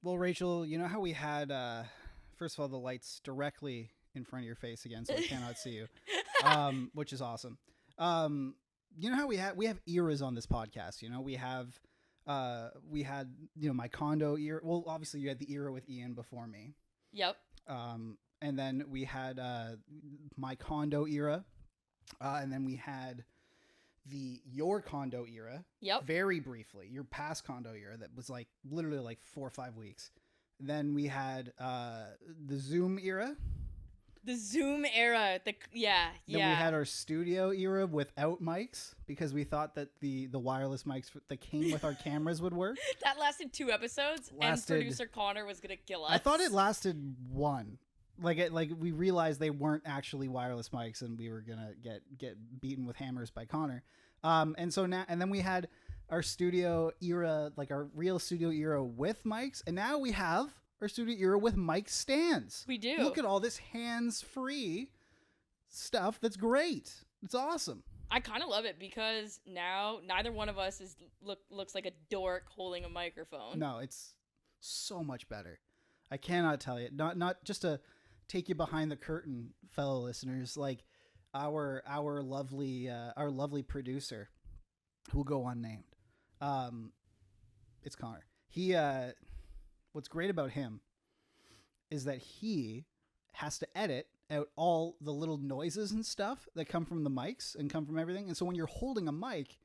Well, Rachel, you know how we had, first of all, the lights directly in front of your face again, so I cannot see you, which is awesome. You know how we have eras on this podcast. You know, we had my condo era. Well, obviously you had the era with Ian before me. Yep. And then we had my condo era, and then we had your condo era. Yep. Very briefly, your past condo era that was like literally like 4 or 5 weeks. Then we had the Zoom era. The Zoom era. Then we had our studio era without mics because we thought that the wireless mics that came with our cameras would work. That lasted 2 episodes, and producer Connor was gonna kill us. I thought it lasted 1. Like we realized they weren't actually wireless mics, and we were gonna get beaten with hammers by Connor. And then we had our studio era, like our real studio era with mics, and now we have our studio era with mic stands. We do. Look at all this hands-free stuff. That's great. It's awesome. I kind of love it because now neither one of us looks like a dork holding a microphone. No, it's so much better. I cannot tell you. Not just to take you behind the curtain, fellow listeners. Like our lovely producer, who will go unnamed. It's Connor. He what's great about him is that he has to edit out all the little noises and stuff that come from the mics and come from everything. And so when you're holding a mic,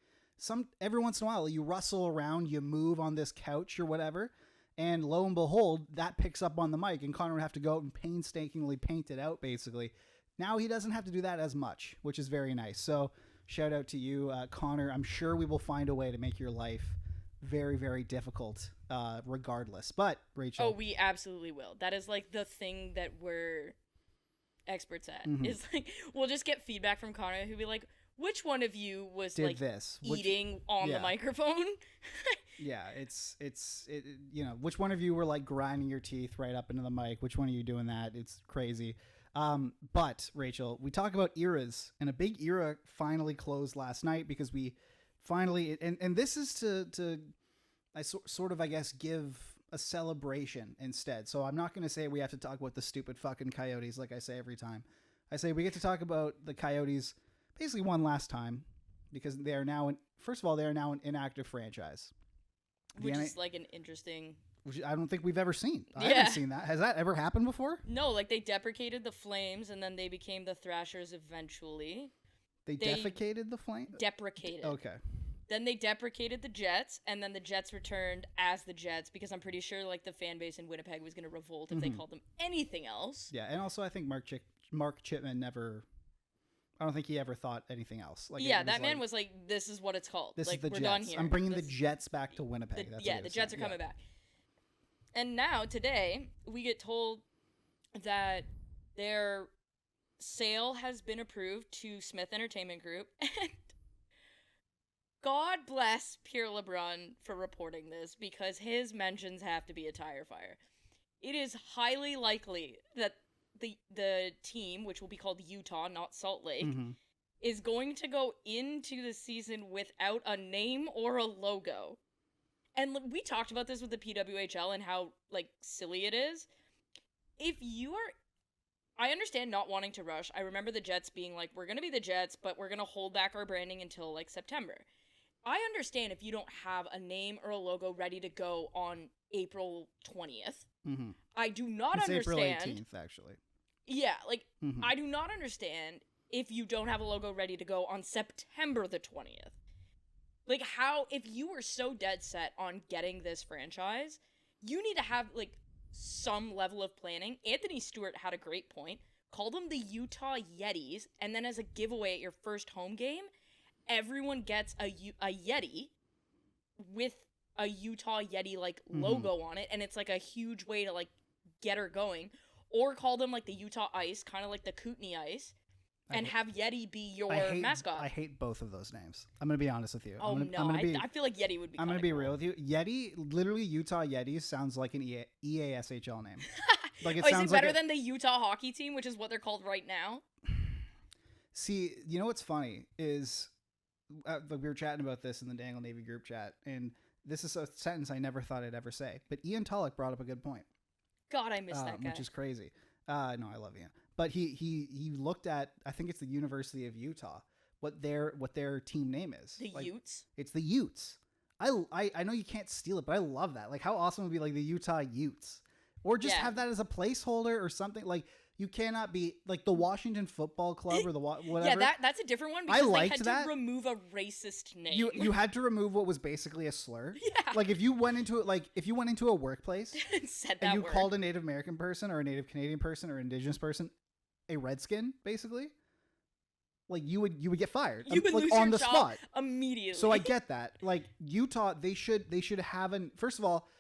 every once in a while you rustle around, you move on this couch or whatever, and lo and behold, that picks up on the mic, and Connor would have to go out and painstakingly paint it out, basically. Now he doesn't have to do that as much, which is very nice. So shout out to you, Connor. I'm sure we will find a way to make your life very, very difficult, regardless. But, Rachel. Oh, we absolutely will. That is like the thing that we're experts at. Mm-hmm. Is like, we'll just get feedback from Connor who'll be like, which one of you was did like this? eating on the microphone? Yeah, it's which one of you were like grinding your teeth right up into the mic? Which one of you doing that? It's crazy. But Rachel, we talk about eras, and a big era finally closed last night because we finally, and this is to sort of, I guess, give a celebration instead. So I'm not going to say we have to talk about the stupid fucking Coyotes like I say every time. I say we get to talk about the Coyotes basically one last time because they are now an inactive franchise. Which is like an interesting... Which I don't think we've ever seen. I haven't seen that. Has that ever happened before? No, like they deprecated the Flames and then they became the Thrashers eventually. They defecated the Flames? Deprecated. Okay. Then they deprecated the Jets, and then the Jets returned as the Jets because I'm pretty sure like the fan base in Winnipeg was going to revolt if they called them anything else. Yeah, and also I think Mark Chipman never... I don't think he ever thought anything else. Like, yeah, that man was like, this is what it's called. This like, is the we're Jets. done here. I'm bringing the Jets back to Winnipeg. The Jets are coming back. And now, today, we get told that their sale has been approved to Smith Entertainment Group. And God bless Pierre LeBrun for reporting this, because his mentions have to be a tire fire. It is highly likely that the team, which will be called Utah, not Salt Lake, is going to go into the season without a name or a logo. And we talked about this with the PWHL and how, like, silly it is. If you are... I understand not wanting to rush. I remember the Jets being like, we're going to be the Jets, but we're going to hold back our branding until, like, September. I understand if you don't have a name or a logo ready to go on April 20th. I do not understand... April 18th, actually. Yeah, like, I do not understand if you don't have a logo ready to go on September the 20th. Like, how, if you were so dead set on getting this franchise, you need to have, like, some level of planning. Anthony Stewart had a great point, called them the Utah Yetis, and then as a giveaway at your first home game, everyone gets a Yeti with a Utah Yeti, like, logo on it, and it's, like, a huge way to, like, get her going. Or call them, like, the Utah Ice, kind of like the Kootenai Ice, and have Yeti be your mascot. I hate both of those names. I'm going to be honest with you. I feel like Yeti would be I'm going to be real with you. Yeti, literally Utah Yetis sounds like an EASHL name. Like it sounds is it better than the Utah hockey team, which is what they're called right now? See, you know what's funny is we were chatting about this in the Dangle Navy group chat, and this is a sentence I never thought I'd ever say, but Ian Tulloch brought up a good point. God, I miss that guy. Which is crazy. No, I love Ian. But he looked at, I think it's the University of Utah, what their team name is. The Utes? It's the Utes. I know you can't steal it, but I love that. Like, how awesome would it be like the Utah Utes? Or just have that as a placeholder or something. Like, you cannot be like the Washington Football Club or the whatever. Yeah, that's a different one because I liked they had to remove a racist name. You had to remove what was basically a slur. Yeah. Like if you went into a workplace Said and that you word. called a Native American person or a Native Canadian person or Indigenous person a redskin, basically, like you would get fired. You would like lose on your the job spot immediately. So I get that. Like Utah, they should have an, first of all,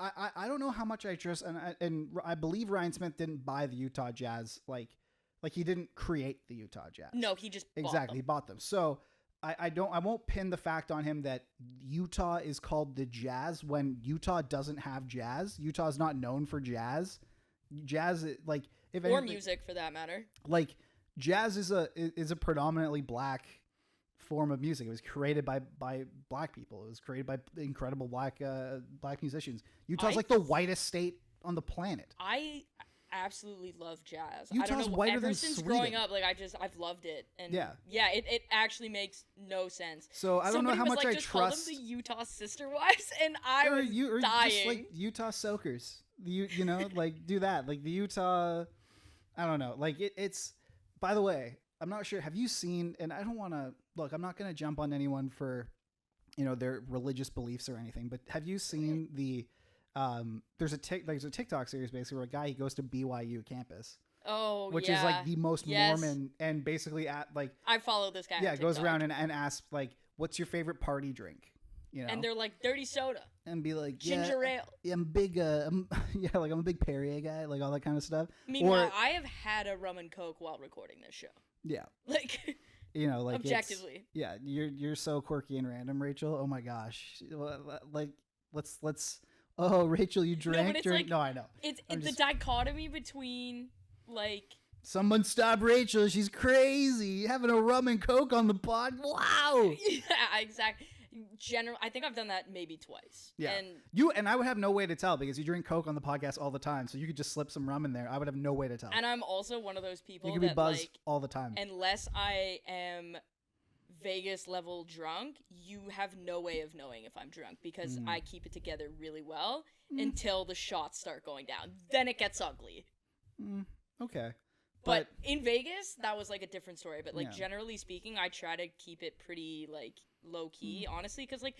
I don't know how much I trust, and I believe Ryan Smith didn't buy the Utah Jazz, like he didn't create the Utah Jazz. No, he just He bought them. So I won't pin the fact on him that Utah is called the Jazz when Utah doesn't have jazz. Utah is not known for jazz. Jazz, like if or anything, music for that matter. like jazz is a predominantly black form of music. It was created by black people. It was created by incredible black musicians. Utah's like the whitest state on the planet. I absolutely love jazz. Utah's I don't know, whiter ever than since Sweden. growing up, like I've loved it. And it actually makes no sense. So I don't know how much I trust. Call them the Utah Sister Wives, and I was dying. Just like Utah Soakers. You know, like do that. Like the Utah, I don't know. Like it's. By the way, I'm not sure. Have you seen? And I don't want to look. I'm not going to jump on anyone for, their religious beliefs or anything. But have you seen the? There's a TikTok series basically where a guy, he goes to BYU campus. Oh, which is like the most Mormon, and basically I follow this guy. Yeah, goes around and asks like, "What's your favorite party drink?" And they're like dirty soda and be like ginger ale. Yeah, I'm big. I'm a big Perrier guy, like all that kind of stuff. Meanwhile, I have had a rum and coke while recording this show. Yeah, like like objectively. Yeah, you're so quirky and random, Rachel. Oh my gosh, like let's. Oh, Rachel, you drank. No, I know. It's the dichotomy between like. Someone stop Rachel! She's crazy. Having a rum and coke on the pod. Wow. Yeah, exactly. I think I've done that maybe twice. Yeah. And I would have no way to tell because you drink Coke on the podcast all the time, so you could just slip some rum in there. I would have no way to tell. And I'm also one of those people you could be buzzed all the time. Unless I am Vegas level drunk, you have no way of knowing if I'm drunk because I keep it together really well until the shots start going down. Then it gets ugly. Okay. But in Vegas, that was like a different story. But like generally speaking, I try to keep it pretty like low key, honestly, because like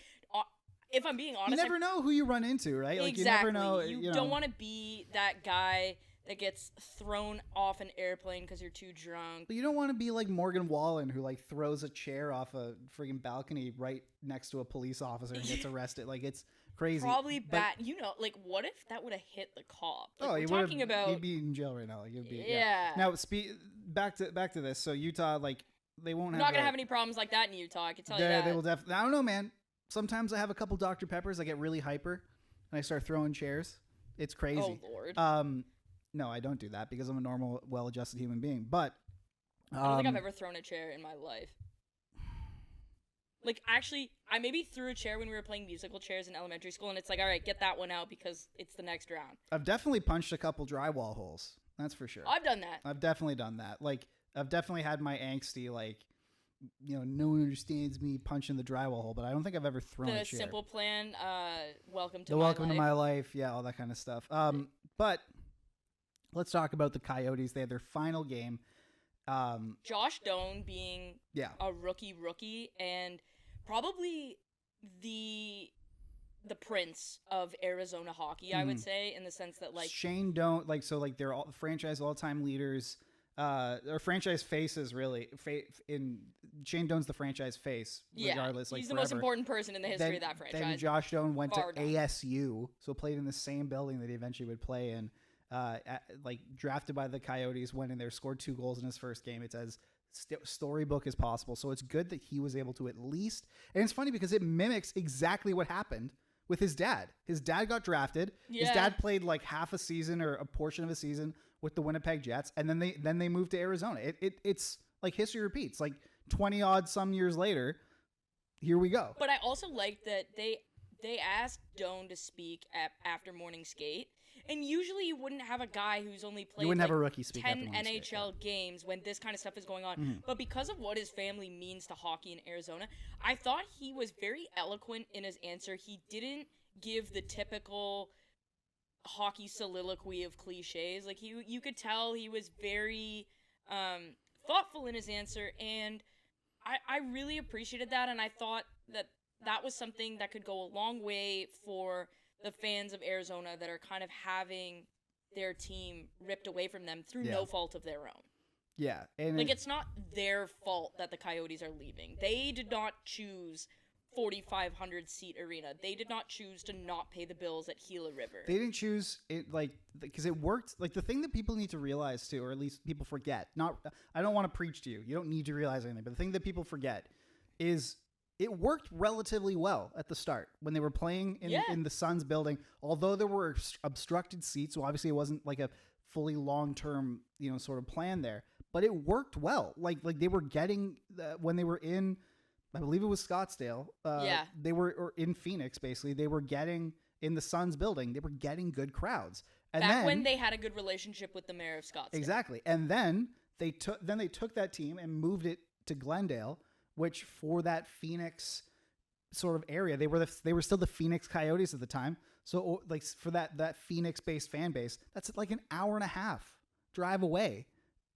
if I'm being honest, you never know who you run into, right? Like exactly. you never know. You don't want to be that guy that gets thrown off an airplane because you're too drunk. But you don't want to be like Morgan Wallen, who like throws a chair off a friggin' balcony right next to a police officer and gets arrested. Like it's crazy. Probably bad. Like what if that would have hit the cop? Like, he'd be in jail right now. Like it'd be Now back to this. So Utah, like they won't have. Not gonna have any problems like that in Utah. I can tell you that. They will definitely. I don't know, man. Sometimes I have a couple Dr. Peppers. I get really hyper, and I start throwing chairs. It's crazy. Oh Lord. No, I don't do that because I'm a normal, well-adjusted human being. But I don't think I've ever thrown a chair in my life. Like, actually, I maybe threw a chair when we were playing musical chairs in elementary school, and it's like, all right, get that one out because it's the next round. I've definitely punched a couple drywall holes. That's for sure. I've done that. I've definitely done that. Like, I've definitely had my angsty, like, no one understands me punching the drywall hole, but I don't think I've ever thrown a chair. The Simple Plan, welcome to my life. Yeah, all that kind of stuff. But let's talk about the Coyotes. They had their final game. Josh Doan being a rookie and probably the prince of Arizona hockey, I would say, in the sense that like Shane Doan, they're all franchise all-time leaders, or franchise faces really. Shane Doan's the franchise face, regardless. He's like the most important person in the history of that franchise. Then Josh Doan went to ASU, so played in the same building that he eventually would play in. Drafted by the Coyotes, went in there, scored 2 goals in his first game. It's as storybook as possible. So it's good that he was able to at least, and it's funny because it mimics exactly what happened with his dad. His dad got drafted. Yeah. His dad played like half a season or a portion of a season with the Winnipeg Jets, and then they moved to Arizona. It's like history repeats. Like 20 odd some years later, here we go. But I also like that they asked Doan to speak after morning skate. And usually you wouldn't have a guy who's only played have a rookie speak 10 after morning skate, NHL games when this kind of stuff is going on. But because of what his family means to hockey in Arizona, I thought he was very eloquent in his answer. He didn't give the typical hockey soliloquy of cliches. Like you could tell he was very thoughtful in his answer, and I really appreciated that, and I thought that was something that could go a long way for the fans of Arizona that are kind of having their team ripped away from them through no fault of their own. Yeah. And like, it's not their fault that the Coyotes are leaving. They did not choose 4,500 seat arena. They did not choose to not pay the bills at Gila River. They didn't choose it, like, because it worked. Like, the thing that people need to realize too, or at least people forget, I don't want to preach to you. You don't need to realize anything, but the thing that people forget is it worked relatively well at the start when they were playing in the Suns building. Although there were obstructed seats, so obviously it wasn't like a fully long-term, sort of plan there. But it worked well. Like they were getting when they were in, I believe it was Scottsdale. They were or in Phoenix basically. They were getting in the Suns building. They were getting good crowds. And back when they had a good relationship with the mayor of Scottsdale. Exactly. And then they took that team and moved it to Glendale, which for that Phoenix sort of area, they were still the Phoenix Coyotes at the time. So like for that Phoenix-based fan base, that's like an hour and a half drive away,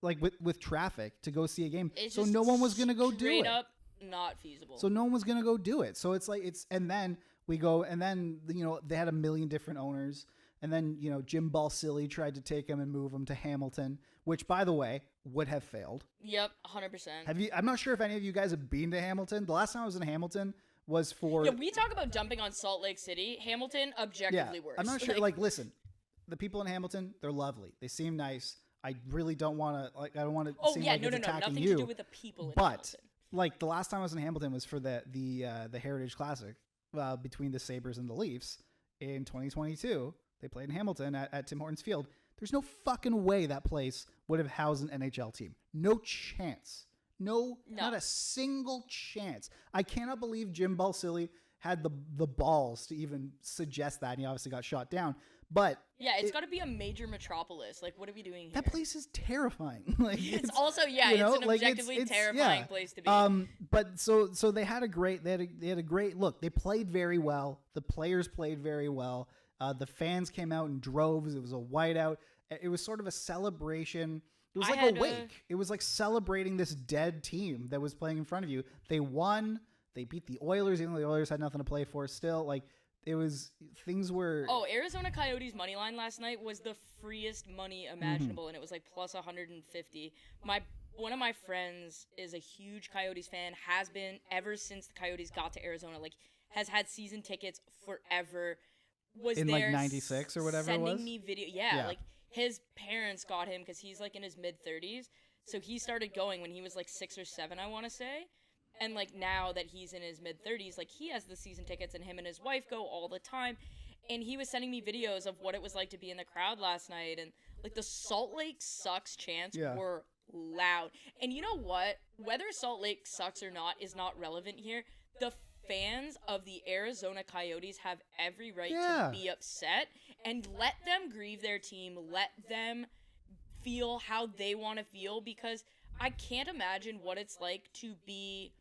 like with traffic to go see a game. So no one was going to go do it. Straight up not feasible. So no one was going to go do it. So it's like and then we go, and then they had a million different owners. And then, Jim Balsillie tried to take him and move him to Hamilton, which, by the way, would have failed. Yep, 100%. I'm not sure if any of you guys have been to Hamilton. The last time I was in Hamilton was for... Yeah, we talk about dumping on Salt Lake City. Hamilton, objectively worse. I'm not sure. Like, listen, the people in Hamilton, they're lovely. They seem nice. I really don't want to... I don't want to seem like it's attacking nothing you. to do with the people in Hamilton. Like, the last time I was in Hamilton was for the Heritage Classic between the Sabers and the Leafs in 2022. They played in Hamilton at Tim Hortons Field. There's no fucking way that place would have housed an NHL team. No chance. No, not a single chance. I cannot believe Jim Balsillie had the balls to even suggest that, and he obviously got shot down. But yeah, it's got to be a major metropolis. Like, what are we doing here? That place is terrifying. Like, it's also it's an objectively terrifying place to be. But so they had a great look. They played very well. The players played very well. The fans came out in droves. It was a whiteout. It was sort of a celebration. It was like a wake. It was like celebrating this dead team that was playing in front of you. They won. They beat the Oilers, even though the Oilers had nothing to play for still. Like, it was, things were... Oh, Arizona Coyotes money line last night was the freest money imaginable, and it was like plus 150. One of my friends is a huge Coyotes fan, has been ever since the Coyotes got to Arizona. Like, has had season tickets forever. Was in there like 96 or whatever it was? Sending me video. Yeah, like his parents got him because he's like in his mid-30s. So he started going when he was like 6 or 7, I want to say. And like now that he's in his mid-30s, like he has the season tickets and him and his wife go all the time. And he was sending me videos of what it was like to be in the crowd last night. And like the Salt Lake sucks chants were loud. And you know what? Whether Salt Lake sucks or not is not relevant here. The fans of the Arizona Coyotes have every right to be upset, and let them grieve their team. Let them feel how they want to feel, because I can't imagine what it's like to be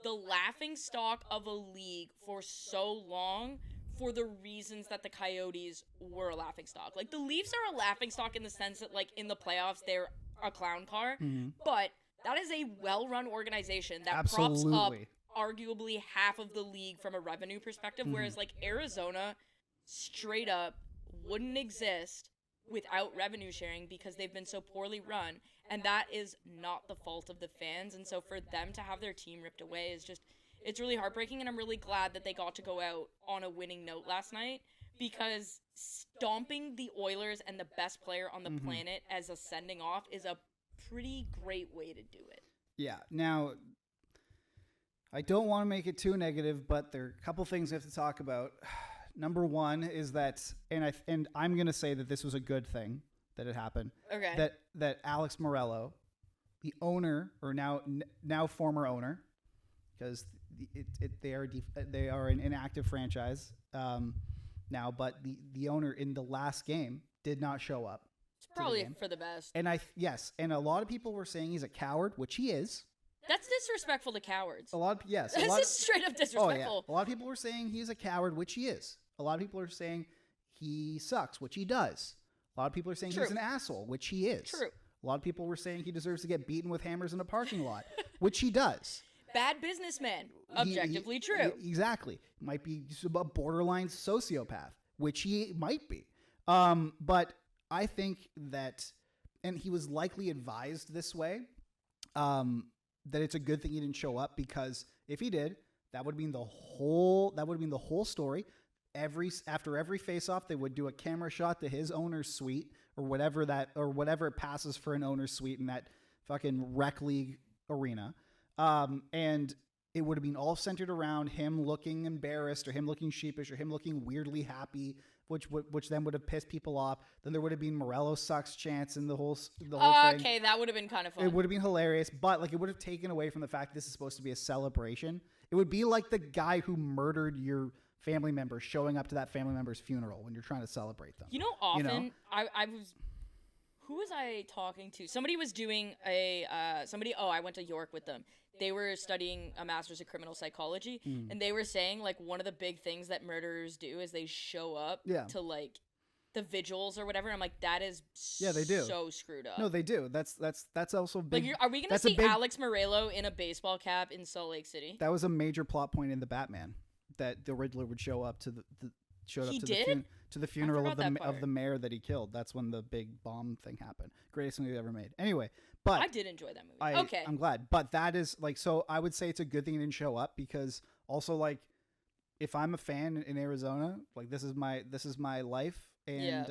the laughing stock of a league for so long for the reasons that the Coyotes were a laughing stock. Like, the Leafs are a laughing stock in the sense that, like, in the playoffs, they're a clown car, but that is a well-run organization that props up arguably half of the league from a revenue perspective, whereas like Arizona straight up wouldn't exist without revenue sharing because they've been so poorly run, and that is not the fault of the fans. And so for them to have their team ripped away is just, it's really heartbreaking, and I'm really glad that they got to go out on a winning note last night, because stomping the Oilers and the best player on the planet as a sending off is a pretty great way to do it. Yeah. Now, I don't want to make it too negative, but there are a couple things we have to talk about. Number one is that, and I'm going to say that this was a good thing that it happened. Okay. That Alex Morello, the owner, or now former owner, because they are an inactive franchise now, but the owner in the last game did not show up. It's probably for the best. And and a lot of people were saying he's a coward, which he is. That's disrespectful to cowards. This is straight up disrespectful. Oh, yeah. A lot of people were saying he's a coward, which he is. A lot of people are saying he sucks, which he does. A lot of people are saying he's an asshole, which he is. True. A lot of people were saying he deserves to get beaten with hammers in a parking lot, which he does. Bad businessman. Objectively true. Exactly. Might be a borderline sociopath, which he might be. But I think that, and he was likely advised this way, that it's a good thing he didn't show up, because if he did, that would mean the whole story. After every face-off, they would do a camera shot to his owner's suite or whatever passes for an owner's suite in that fucking rec league arena. And it would have been all centered around him looking embarrassed, or him looking sheepish, or him looking weirdly happy, which then would have pissed people off. Then there would have been Morello sucks chants and the whole thing. Okay, that would have been kind of fun. It would have been hilarious, but it would have taken away from the fact this is supposed to be a celebration. It would be like the guy who murdered your family member showing up to that family member's funeral when you're trying to celebrate them. Who was I talking to? Somebody was doing I went to York with them. They were studying a master's of criminal psychology, and they were saying one of the big things that murderers do is they show up to the vigils or whatever. I'm like, that is they do. So screwed up. No, they do. That's also big. Are we gonna see Alex Morello in a baseball cap in Salt Lake City? That was a major plot point in the Batman, that the Riddler would show up to the funeral of the mayor that he killed. That's when the big bomb thing happened. Greatest movie ever made. Anyway, but I did enjoy that movie. I'm glad. But that is so I would say it's a good thing he didn't show up, because also if I'm a fan in Arizona, this is my life, and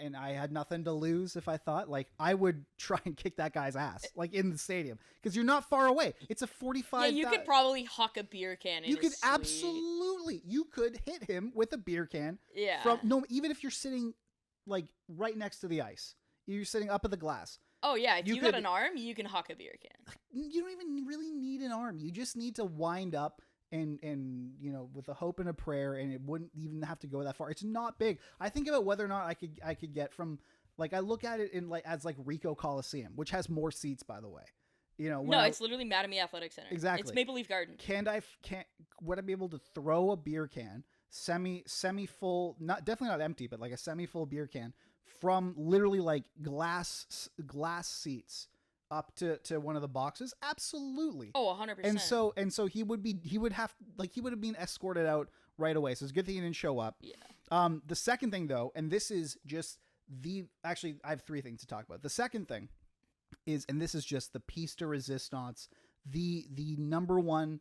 and I had nothing to lose. If I thought I would try and kick that guy's ass in the stadium, because you're not far away. It's a 45. Yeah, you could probably huck a beer can in. You could absolutely. You could hit him with a beer can. Yeah. Even if you're sitting right next to the ice, you're sitting up at the glass. Oh yeah, if you got an arm, you can huck a beer can. You don't even really need an arm. You just need to wind up. And with a hope and a prayer, and it wouldn't even have to go that far. It's not big. I think about whether or not I could get from I look at it in as Ricoh Coliseum, which has more seats, by the way. It's literally Mattamy Athletic Center. Exactly. It's Maple Leaf Garden. Would I be able to throw a beer can, semi full, definitely not empty, but a semi full beer can from literally glass seats up to one of the boxes? Absolutely. Oh, 100%. And so he would have been escorted out right away. So it's a good thing he didn't show up. Yeah. The second thing, though, and this is just actually I have three things to talk about. The second thing is, and this is just the piece de resistance, the number one,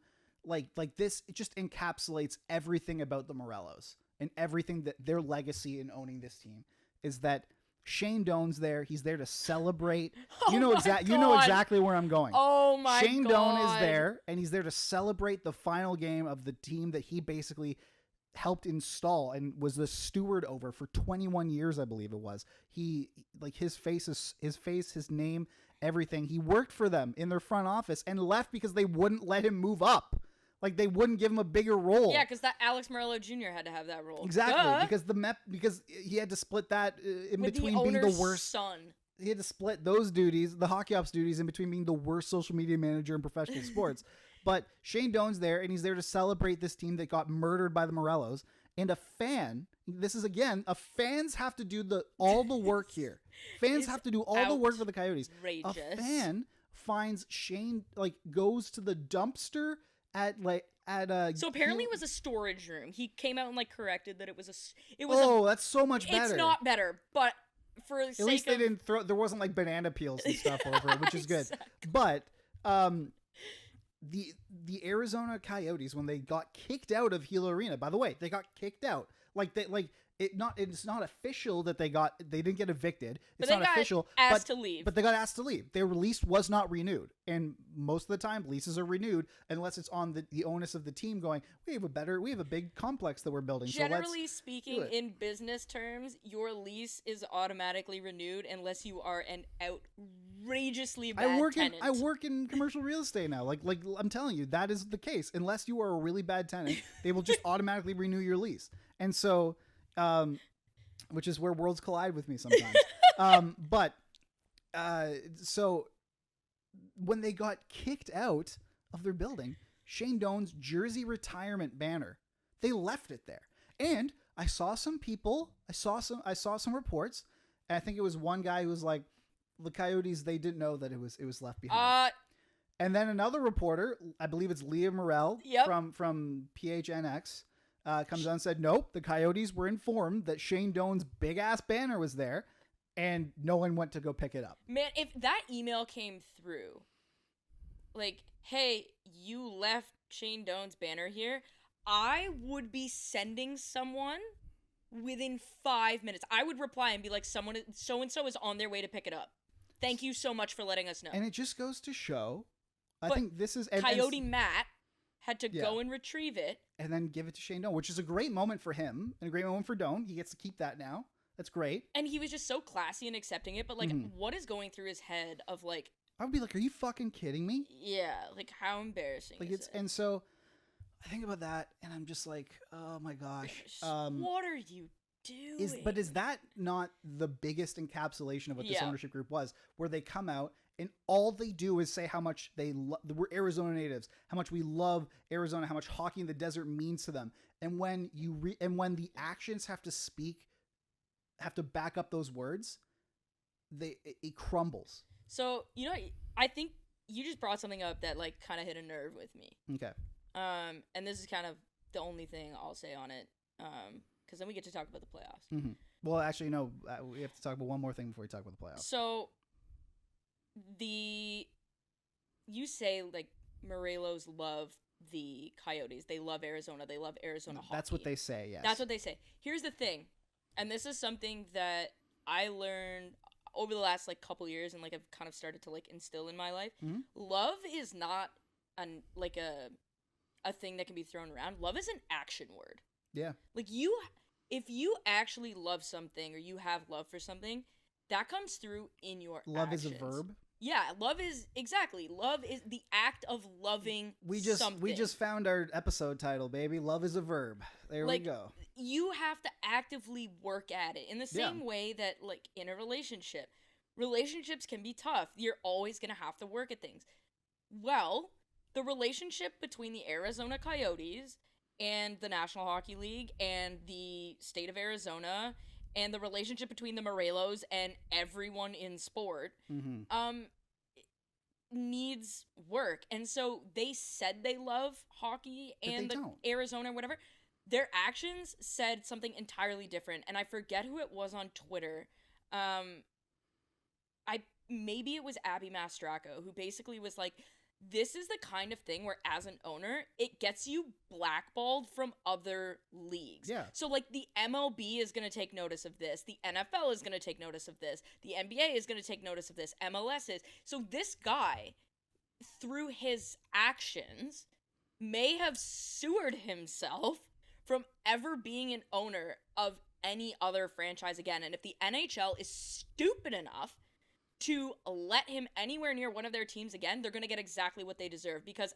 this, it just encapsulates everything about the Morellos and everything that their legacy in owning this team is, that Shane Doan's there. He's there to celebrate. You know exactly where I'm going. Oh my Shane God. Doan is there, and he's there to celebrate the final game of the team that he basically helped install and was the steward over for 21 years, I believe it was. He his face, his name, everything. He worked for them in their front office and left because they wouldn't let him move up. They wouldn't give him a bigger role. Yeah, because that Alex Morello Jr. had to have that role. Exactly, because he had to split that in with between the being the owner's worst son. He had to split those duties, the hockey ops duties, in between being the worst social media manager in professional sports. But Shane Doan's there, and he's there to celebrate this team that got murdered by the Morellos. And a fan, fans have to do all the work here. Fans have to do all the work for the Coyotes. Outrageous. A fan finds Shane, goes to the dumpster so apparently it was a storage room. He came out and corrected that it was that's so much better. It's not better, but for the at least they didn't there wasn't banana peels and stuff over it, which is good. But the Arizona Coyotes, when they got kicked out of Gila Arena, by the way, they got kicked out. Like it's not official that they didn't get evicted. It's they not got official. asked to leave. But they got asked to leave. Their lease was not renewed. And most of the time leases are renewed unless it's on the onus of the team going, we have a big complex that we're building. Generally speaking, in business terms, your lease is automatically renewed unless you are an outrageously bad tenant. I work in commercial real estate now. Like I'm telling you, that is the case. Unless you are a really bad tenant, they will just automatically renew your lease. And so, which is where worlds collide with me sometimes. So when they got kicked out of their building, Shane Doan's jersey retirement banner, they left it there. And I saw some reports, and I think it was one guy who was like, the Coyotes, they didn't know that it was left behind. And then another reporter, I believe it's Leah Morrell from PHNX, comes on and said, nope, the Coyotes were informed that Shane Doan's big-ass banner was there, and no one went to go pick it up. Man, if that email came through, like, hey, you left Shane Doan's banner here, I would be sending someone within 5 minutes. I would reply and be like, someone so-and-so is on their way to pick it up. Thank you so much for letting us know. And it just goes to show, I think this is... Coyote Matt had to go and retrieve it. And then give it to Shane Doan, which is a great moment for him and a great moment for Doan. He gets to keep that now. That's great. And he was just so classy in accepting it. But, like, what is going through his head of, like... I would be like, are you fucking kidding me? Yeah, like, how embarrassing is it? And so, I think about that, and I'm just like, oh my gosh. What are you doing? But is that not the biggest encapsulation of what this ownership group was, where they come out and all they do is say how much we're Arizona natives, how much we love Arizona, how much hockey in the desert means to them, and when when the actions have to back up those words, it crumbles. So I think you just brought something up that like kind of hit a nerve with me. Okay. And this is kind of the only thing I'll say on it. Because then we get to talk about the playoffs. Mm-hmm. Well, actually, no. We have to talk about one more thing before we talk about the playoffs. So, you say, like, Morelos love the Coyotes. They love Arizona. They love Arizona hockey. That's what they say, yes. That's what they say. Here's the thing, and this is something that I learned over the last, like, couple years and, like, I've kind of started to, like, instill in my life. Mm-hmm. Love is not, a thing that can be thrown around. Love is an action word. Yeah. Like, if you actually love something or you have love for something, that comes through in your love actions. is a verb. Yeah, love is the act of loving something. We just found our episode title, baby. Love is a verb. There we go. You have to actively work at it in the same way that, like, in a relationship. Relationships can be tough. You're always going to have to work at things. Well, the relationship between the Arizona Coyotes and the National Hockey League and the state of Arizona and the relationship between the Morelos and everyone in sport needs work. And so they said they love hockey and Arizona or whatever. Their actions said something entirely different, and I forget who it was on Twitter. Maybe it was Abby Mastracco, who basically was like, this is the kind of thing where, as an owner, it gets you blackballed from other leagues. Yeah. So, like, the MLB is going to take notice of this. The NFL is going to take notice of this. The NBA is going to take notice of this. MLS is. So this guy, through his actions, may have sewered himself from ever being an owner of any other franchise again. And if the NHL is stupid enough to let him anywhere near one of their teams again, they're going to get exactly what they deserve. Because,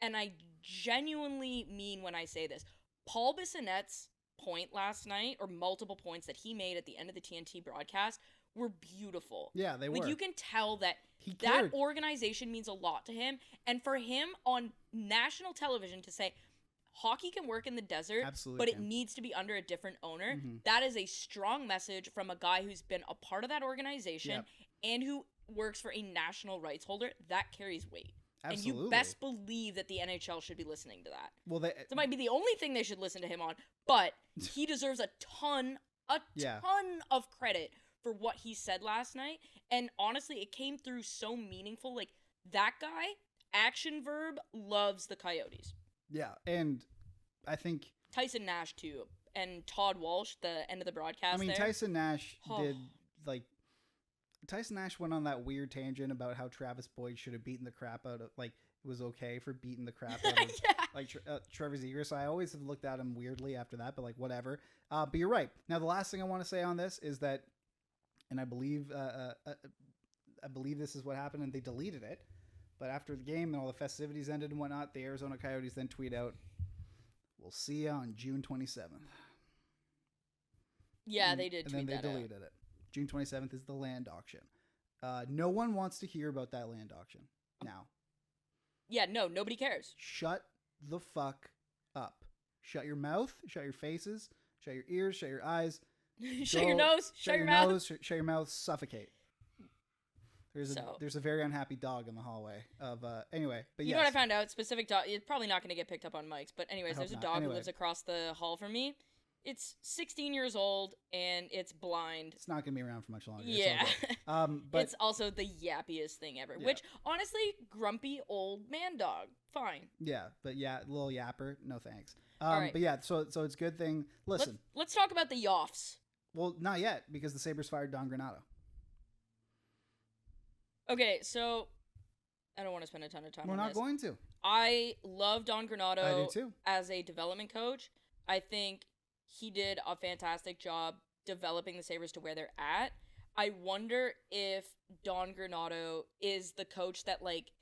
and I genuinely mean when I say this, Paul Bissonnette's point last night, or multiple points that he made at the end of the TNT broadcast, were beautiful. Yeah, they were. Like, you can tell that that organization means a lot to him. And for him on national television to say, hockey can work in the desert, but it needs to be under a different owner. Mm-hmm. That is a strong message from a guy who's been a part of that organization and who works for a national rights holder. That carries weight. Absolutely. And you best believe that the NHL should be listening to that. Well, that might be the only thing they should listen to him on, but he deserves a ton of credit for what he said last night. And honestly, it came through so meaningful. Like, that guy, action verb, loves the Coyotes. Yeah, and I think Tyson Nash too. and Todd Walsh, the end of the broadcast. I mean, there. Tyson Nash Oh. did like. Tyson Nash went on that weird tangent about how Travis Boyd should have beaten the crap out of, like, it was okay for beating the crap out of Yeah. like Trevor Zegras. So I always have looked at him weirdly after that, but like whatever. But you're right. Now the last thing I want to say on this is that, and I believe this is what happened, and they deleted it. But after the game and all the festivities ended and whatnot, the Arizona Coyotes then tweet out, "We'll see you on June 27th." Yeah, they did and tweet then that they out. deleted it. June 27th is the land auction. No one wants to hear about that land auction now. Yeah, no, nobody cares. Shut the fuck up. Shut your mouth. Shut your faces. Shut your ears. Shut your eyes. Shut your nose. Shut your mouth. Nose, shut your mouth. Suffocate. There's a very unhappy dog in the hallway of anyway. But you know what I found out? Specific dog. It's probably not going to get picked up on mics, but anyways, there's a dog who lives across the hall from me. It's 16 years old and it's blind. It's not going to be around for much longer. Yeah. But it's also the yappiest thing ever. Yeah. Which honestly, grumpy old man dog. Fine. Yeah, but yeah, little yapper. No thanks. All right. But yeah, so it's a good thing. Listen. Let's talk about the Yoffs. Well, not yet, because the Sabres fired Don Granato. Okay, so I don't want to spend a ton of time on this. We're not going to. I love Don Granato I do too. as a development coach. I think he did a fantastic job developing the Sabres to where they're at. I wonder if Don Granato is the coach that, like,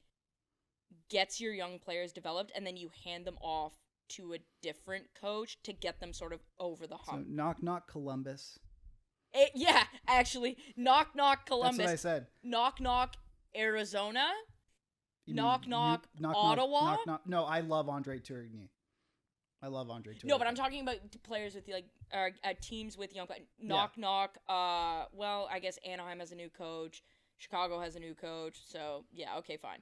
gets your young players developed and then you hand them off to a different coach to get them sort of over the hump. So knock Columbus. Yeah, actually, knock Columbus. That's what I said. Knock Arizona. You Knock mean Ottawa. No, I love Andre Tourigny. No, but I'm talking about players with teams with young. Knock. Well, I guess Anaheim has a new coach. Chicago has a new coach. So yeah, okay, fine.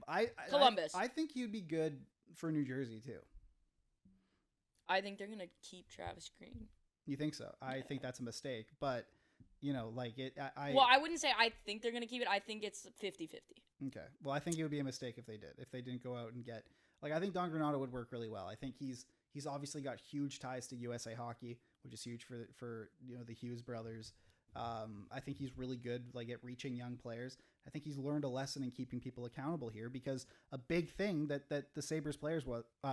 Columbus. I think you'd be good for New Jersey too. I think they're gonna keep Travis Green. You think so? I think that's a mistake, but like it. Well, I wouldn't say I think they're gonna keep it. I think it's 50-50. Okay. Well, I think it would be a mistake if they did. If they didn't go out and get, like, I think Don Granato would work really well. I think he's obviously got huge ties to USA Hockey, which is huge for the Hughes brothers. I think he's really good, like, at reaching young players. I think he's learned a lesson in keeping people accountable here, because a big thing that the Sabres players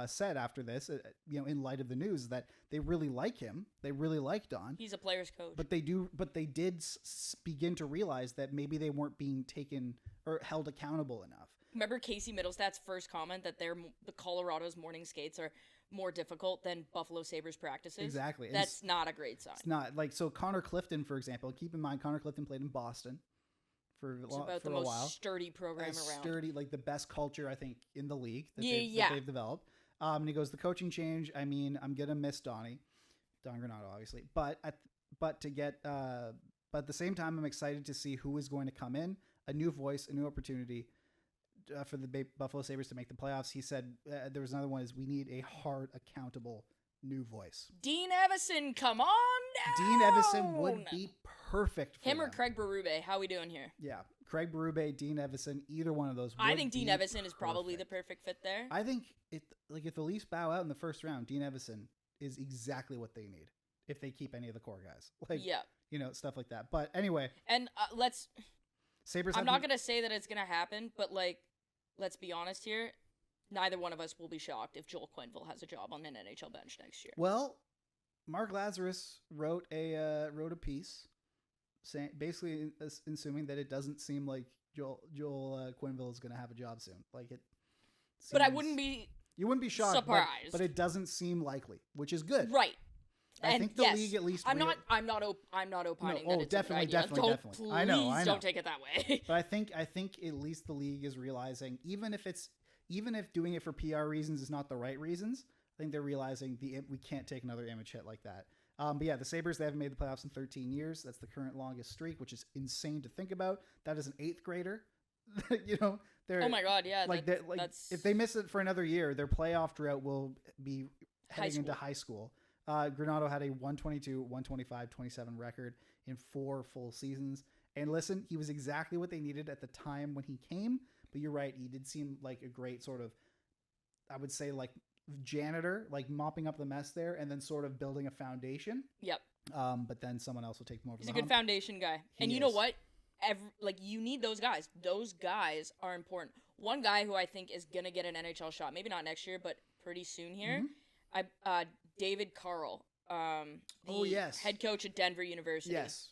said after this, in light of the news, is that they really like him. They really like Don. He's a player's coach. But they did begin to realize that maybe they weren't being taken or held accountable enough. Remember Casey Middlestat's first comment that the Colorado's morning skates are more difficult than Buffalo Sabres practices? Exactly. That's not a great sign. It's not. Like, so Connor Clifton, for example, keep in mind Connor Clifton played in Boston for It's about for the a most while. sturdy program around. Sturdy, like the best culture, I think, in the league that Yeah. they've developed. And he goes, the coaching change, I mean, I'm going to miss Don Granato, obviously. But at the same time, I'm excited to see who is going to come in, a new voice, a new opportunity for the Buffalo Sabres to make the playoffs. He said there was another one, is we need a hard, accountable new voice. Dean Evison, come on down! Dean Evison would be perfect for him them. Or Craig Berube. How we doing here? Yeah, Craig Berube, Dean Evison, either one of those. I think Dean Evison is probably the perfect fit there. I think if the Leafs bow out in the first round, Dean Evison is exactly what they need if they keep any of the core guys. Like, yeah. Stuff like that. But anyway, and Sabres. I'm not gonna say that it's gonna happen, but like, let's be honest here. Neither one of us will be shocked if Joel Quenneville has a job on an NHL bench next year. Well, Mark Lazarus wrote a piece, basically assuming that it doesn't seem like Joel Quenneville is going to have a job soon. Like it. But I wouldn't be. You wouldn't be shocked, surprised. but it doesn't seem likely, which is good. Right. I think the league at least. I'm not opining that it's definitely, a good idea. definitely. Please I know. don't take it that way. But I think at least the league is realizing, even if doing it for PR reasons is not the right reasons, I think they're realizing we can't take another image hit like that. But yeah, the Sabres, they haven't made the playoffs in 13 years. That's the current longest streak, which is insane to think about. That is an 8th grader. They're, oh my God, yeah. That's... if they miss it for another year, their playoff drought will be heading into high school. Granato had a 122, 125, 27 record in 4 full seasons. And listen, he was exactly what they needed at the time when he came. But you're right, he did seem like a great sort of, I would say, like janitor, like mopping up the mess there, and then sort of building a foundation. Yep. But then someone else will take more. He's a good foundation guy. And you know what? You need those guys. Those guys are important. One guy who I think is going to get an NHL shot, maybe not next year, but pretty soon here, David Carl, head coach at Denver University. Yes.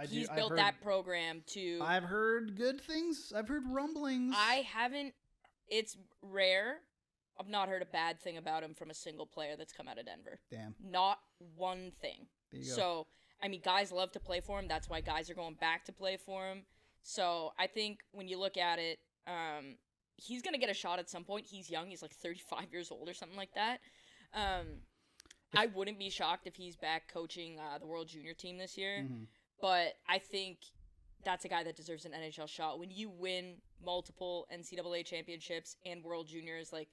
He's built that program to... I've heard good things. I've heard rumblings. I haven't... It's rare. I've not heard a bad thing about him from a single player that's come out of Denver. Damn. Not one thing. There you go. So, I mean, guys love to play for him. That's why guys are going back to play for him. So, I think when you look at it, he's going to get a shot at some point. He's young. He's like 35 years old or something like that. I wouldn't be shocked if he's back coaching the World Junior team this year. Mm-hmm. But I think that's a guy that deserves an NHL shot. When you win multiple NCAA championships and World Juniors, like,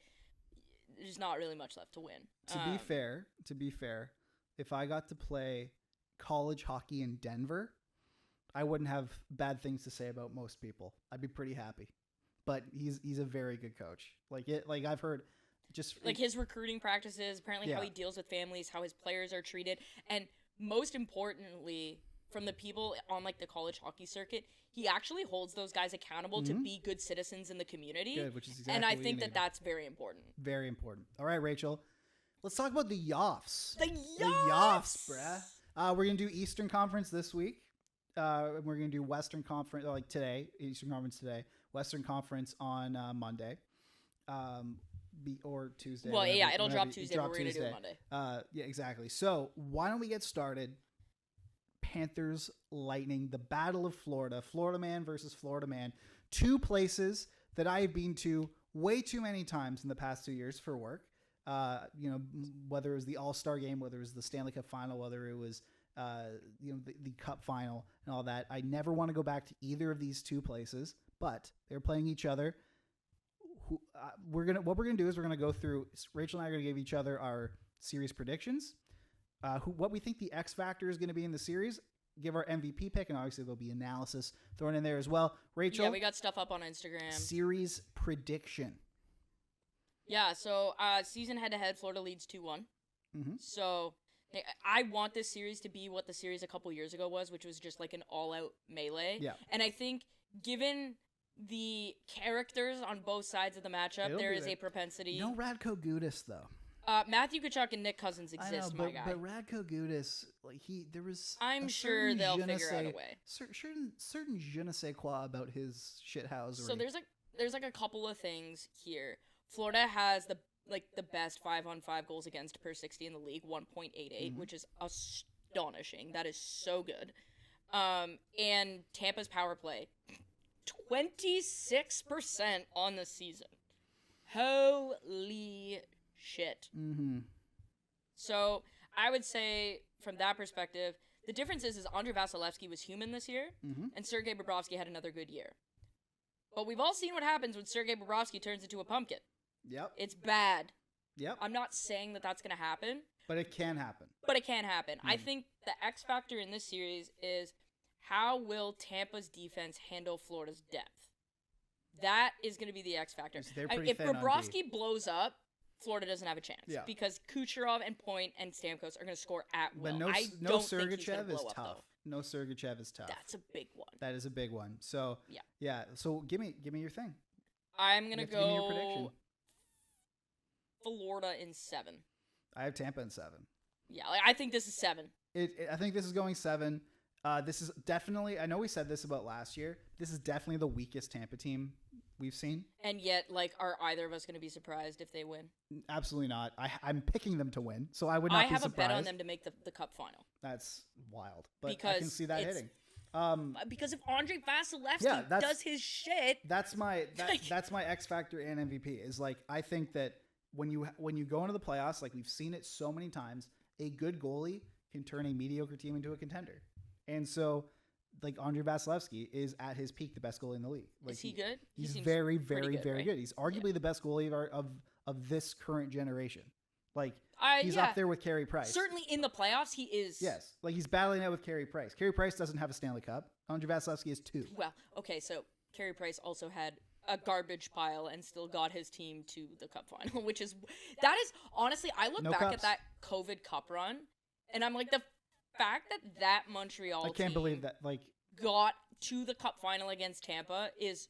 there's not really much left to win. To be fair, if I got to play college hockey in Denver, I wouldn't have bad things to say about most people. I'd be pretty happy. But he's a very good coach. Like I've heard his recruiting practices, apparently how he deals with families, how his players are treated, and most importantly, from the people on like the college hockey circuit, he actually holds those guys accountable to be good citizens in the community. Good, which is exactly and I what think you need. that's very important. Very important. All right, Rachel, let's talk about the Yoffs. The Yoffs, bruh. We're gonna do Eastern Conference this week. We're gonna do Western Conference today. Eastern Conference today. Western Conference on Monday. Or Tuesday. Well, it'll drop Tuesday, but we're going to do it Monday. Yeah, exactly. So why don't we get started? Panthers, Lightning, the Battle of Florida. Florida man versus Florida man. Two places that I've been to way too many times in the past 2 years for work. Whether it was the All-Star game, whether it was the Stanley Cup final, whether it was the Cup final and all that. I never want to go back to either of these two places, but they're playing each other. What we're gonna do is we're gonna go through. Rachel and I are gonna give each other our series predictions. What we think the X factor is gonna be in the series. Give our MVP pick, and obviously there'll be analysis thrown in there as well. Rachel, yeah, we got stuff up on Instagram. Series prediction. Yeah, so season head-to-head, Florida leads 2-1. Mm-hmm. So I want this series to be what the series a couple years ago was, which was just like an all-out melee. Yeah. And I think given the characters on both sides of the matchup, there is a propensity. No Radko Gudas though. Matthew Tkachuk and Nick Cousins exist, I know, my guy. But Radko Gudas, there was. I'm sure they'll figure out a way. Certain je ne sais quoi about his shithousery. So there's a couple of things here. Florida has the best 5-on-5 goals against per 60 in the league, 1.88, which is astonishing. That is so good. And Tampa's power play, 26% on the season. Holy shit. Mm-hmm. So I would say from that perspective, the difference is Andrei Vasilevsky was human this year, and Sergei Bobrovsky had another good year. But we've all seen what happens when Sergei Bobrovsky turns into a pumpkin. Yep. It's bad. Yep. I'm not saying that that's going to happen. But it can happen. I think the X factor in this series is how will Tampa's defense handle Florida's depth? That is going to be the X factor. If Bobrovsky blows up, Florida doesn't have a chance. Yeah. Because Kucherov and Point and Stamkos are going to score at will. But no Sergachev is tough. No Sergachev is tough. That's a big one. That is a big one. So yeah. So give me your thing. I'm gonna give me your prediction. Florida in 7. I have Tampa in 7. Yeah, I think this is 7. I think this is going 7. This is definitely. I know we said this about last year. This is definitely the weakest Tampa team we've seen. And yet, are either of us going to be surprised if they win? Absolutely not. I'm picking them to win, so I would not be surprised. I have a bet on them to make the Cup final. That's wild, but I can see that hitting. Because if Andrei Vasilevsky does his shit, that's my X factor and MVP is I think that when you go into the playoffs, we've seen it so many times, a good goalie can turn a mediocre team into a contender, and so Andrei Vasilevsky is at his peak, the best goalie in the league. Is he good? He's very, very, very right? good. He's arguably the best goalie of this current generation. He's yeah. up there with Carey Price. Certainly in the playoffs, he is. Yes. He's battling out with Carey Price. Carey Price doesn't have a Stanley Cup. Andrei Vasilevsky has 2. Well, okay, so Carey Price also had a garbage pile and still got his team to the cup final, that is honestly, I look No back cups. at that COVID cup run and I'm like, the fact that Montreal I can't team believe that. Like, got to the cup final against Tampa is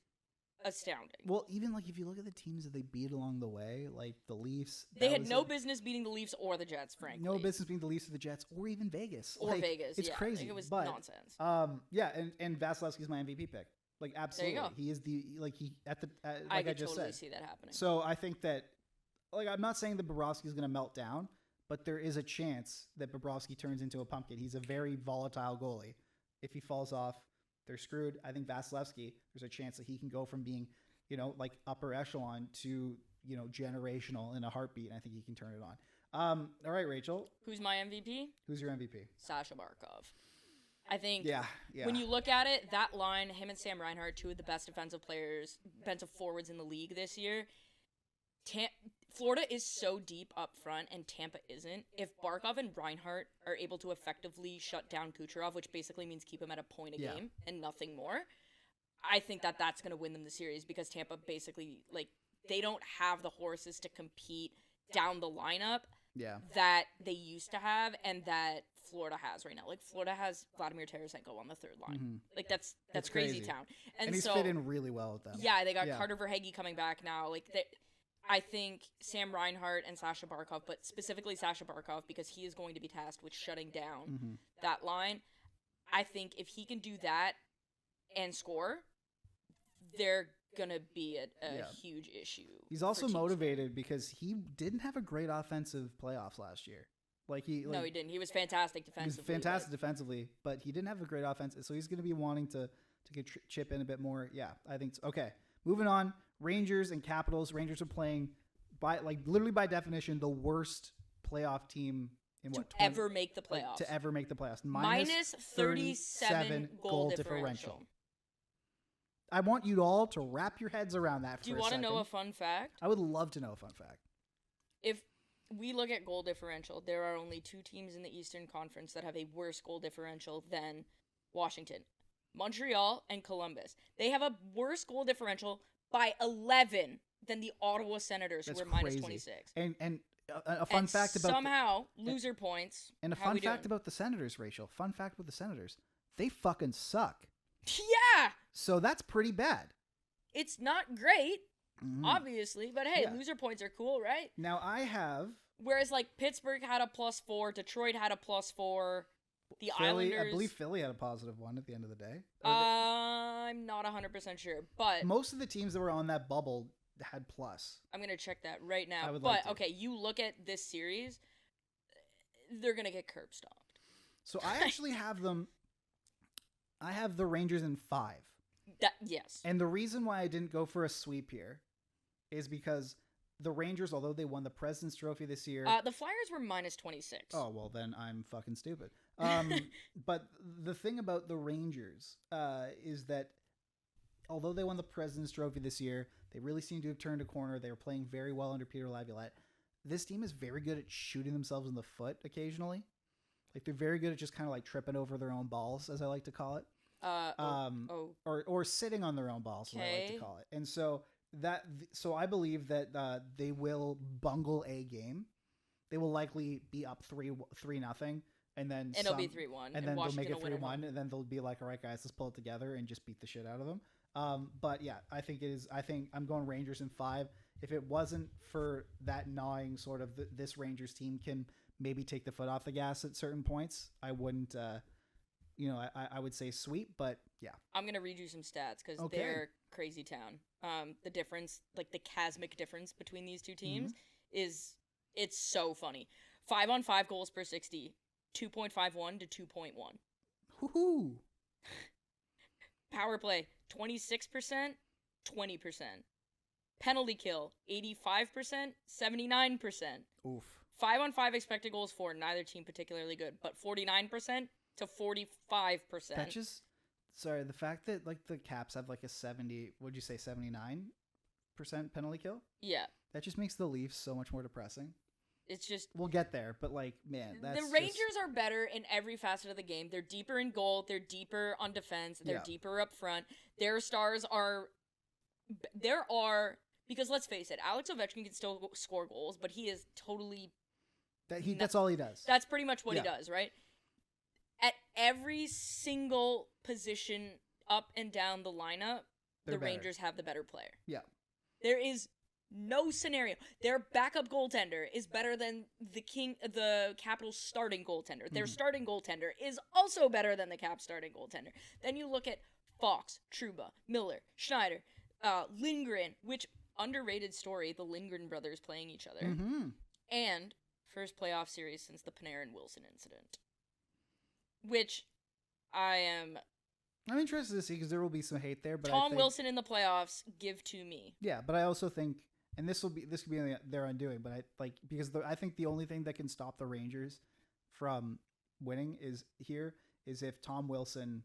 astounding. well, even like if you look at the teams that they beat along the way, like the Leafs, They had no business beating the Leafs or the Jets, frankly. no business beating the Leafs or the Jets or even Vegas. Or Like, Vegas. It's yeah. crazy. Like, it was but, nonsense. Yeah, and Vasilevsky's my MVP pick. Like, absolutely, go. he is like I I could just totally said. see that happening. So I think that, like, I'm not saying that Bobrovsky's going to melt down, but there is a chance that Bobrovsky turns into a pumpkin. He's a very volatile goalie. If he falls off, they're screwed. I think Vasilevsky, there's a chance that he can go from being, like upper echelon to, generational in a heartbeat. And I think he can turn it on. All right, Rachel. Who's my MVP? Who's your MVP? Sasha Barkov. I think Yeah. when you look at it, that line, him and Sam Reinhart, two of the best defensive forwards in the league this year. Florida is so deep up front and Tampa isn't. If Barkov and Reinhart are able to effectively shut down Kucherov, which basically means keep him at a point a game and nothing more, I think that's going to win them the series because Tampa basically, like, they don't have the horses to compete down the lineup that they used to have and that Florida has right now. Like, Florida has Vladimir Tarasenko on the third line. Mm-hmm. Like, that's crazy town. And he's so, fit in really well with them. Yeah, they got Carter Verhaeghe coming back now. Like, I think Sam Reinhart and Sasha Barkov, but specifically Sasha Barkov, because he is going to be tasked with shutting down that line. I think if he can do that and score, they're going to be a huge issue. He's also motivated because he didn't have a great offensive playoffs last year. No, he didn't. He was fantastic defensively. Defensively, but he didn't have a great offense. So he's going to be wanting to get chip in a bit more. Yeah, I think so. Okay, moving on. Rangers and Capitals. Rangers are playing literally by definition the worst playoff team in ever make the playoffs. To ever make the playoffs. Minus 37 goal differential. I want you all to wrap your heads around that. Do you want to know a fun fact? I would love to know a fun fact. If we look at goal differential, there are only two teams in the Eastern Conference that have a worse goal differential than Washington. Montreal and Columbus. They have a worse goal differential by 11 than the Ottawa Senators, who were minus 26. And a fun fact about somehow loser points. And a fun fact about the Senators, Rachel. Fun fact with the Senators. They fucking suck. Yeah. So that's pretty bad. It's not great, obviously, but hey, loser points are cool, right? Now I have. Whereas like Pittsburgh had a +4, Detroit had a +4, the Islanders. I believe Philly had a +1 at the end of the day. I'm not 100% sure, but most of the teams that were on that bubble had plus. I'm gonna check that right now. But okay, you look at this series, they're gonna get curb stomped. So I actually have them. I have the Rangers in 5. Yes. And the reason why I didn't go for a sweep here is because the Rangers, although they won the President's Trophy this year... the Flyers were minus 26. Oh, well, then I'm fucking stupid. But the thing about the Rangers is that although they won the President's Trophy this year, they really seem to have turned a corner. They were playing very well under Peter Laviolette. This team is very good at shooting themselves in the foot occasionally. Like, they're very good at just kind of like tripping over their own balls, as I like to call it. Or sitting on their own balls, as I like to call it. And so I believe that they will bungle a game. They will likely be up 3-0, and then it'll be 3-1, and then they'll make it 3-1, and then they'll be like, all right, guys, let's pull it together and just beat the shit out of them. But yeah, I think I'm going Rangers in 5. If it wasn't for that gnawing sort of this Rangers team can maybe take the foot off the gas at certain points, I wouldn't, I would say sweep, but yeah. I'm going to read you some stats because they're crazy town. The difference, like the chasmic difference between these two teams it's so funny. 5-on-5 goals per 60, 2.51 to 2.1. Woohoo! Power play, 26%, 20%. Penalty kill, 85%, 79%. Oof. 5-on-5 expected goals for neither team particularly good, but 49% to 45%. That just, sorry, the fact that like the Caps have like a 79% penalty kill? Yeah. That just makes the Leafs so much more depressing. It's just... We'll get there, but like, man, that's the Rangers are better in every facet of the game. They're deeper in goal. They're deeper on defense. They're deeper up front. Their stars are there are, because let's face it, Alex Ovechkin can still score goals, but he is totally, That's all he does. that's pretty much what he Yeah. does, right? At every single position up and down the lineup, They're the better. Rangers have the better player. Yeah. There is no scenario. Their backup goaltender is better than the Capitals' starting goaltender. Their starting goaltender is also better than the Caps' starting goaltender. Then you look at Fox, Trouba, Miller, Schneider, Lindgren, which underrated story, the Lindgren brothers playing each other. Mm-hmm. And first playoff series since the Panarin-Wilson incident. Which I'm interested to see because there will be some hate there. But Tom I think, Wilson in the playoffs, give to me. Yeah, but I also think, and this could be their undoing. But I think the only thing that can stop the Rangers from winning is if Tom Wilson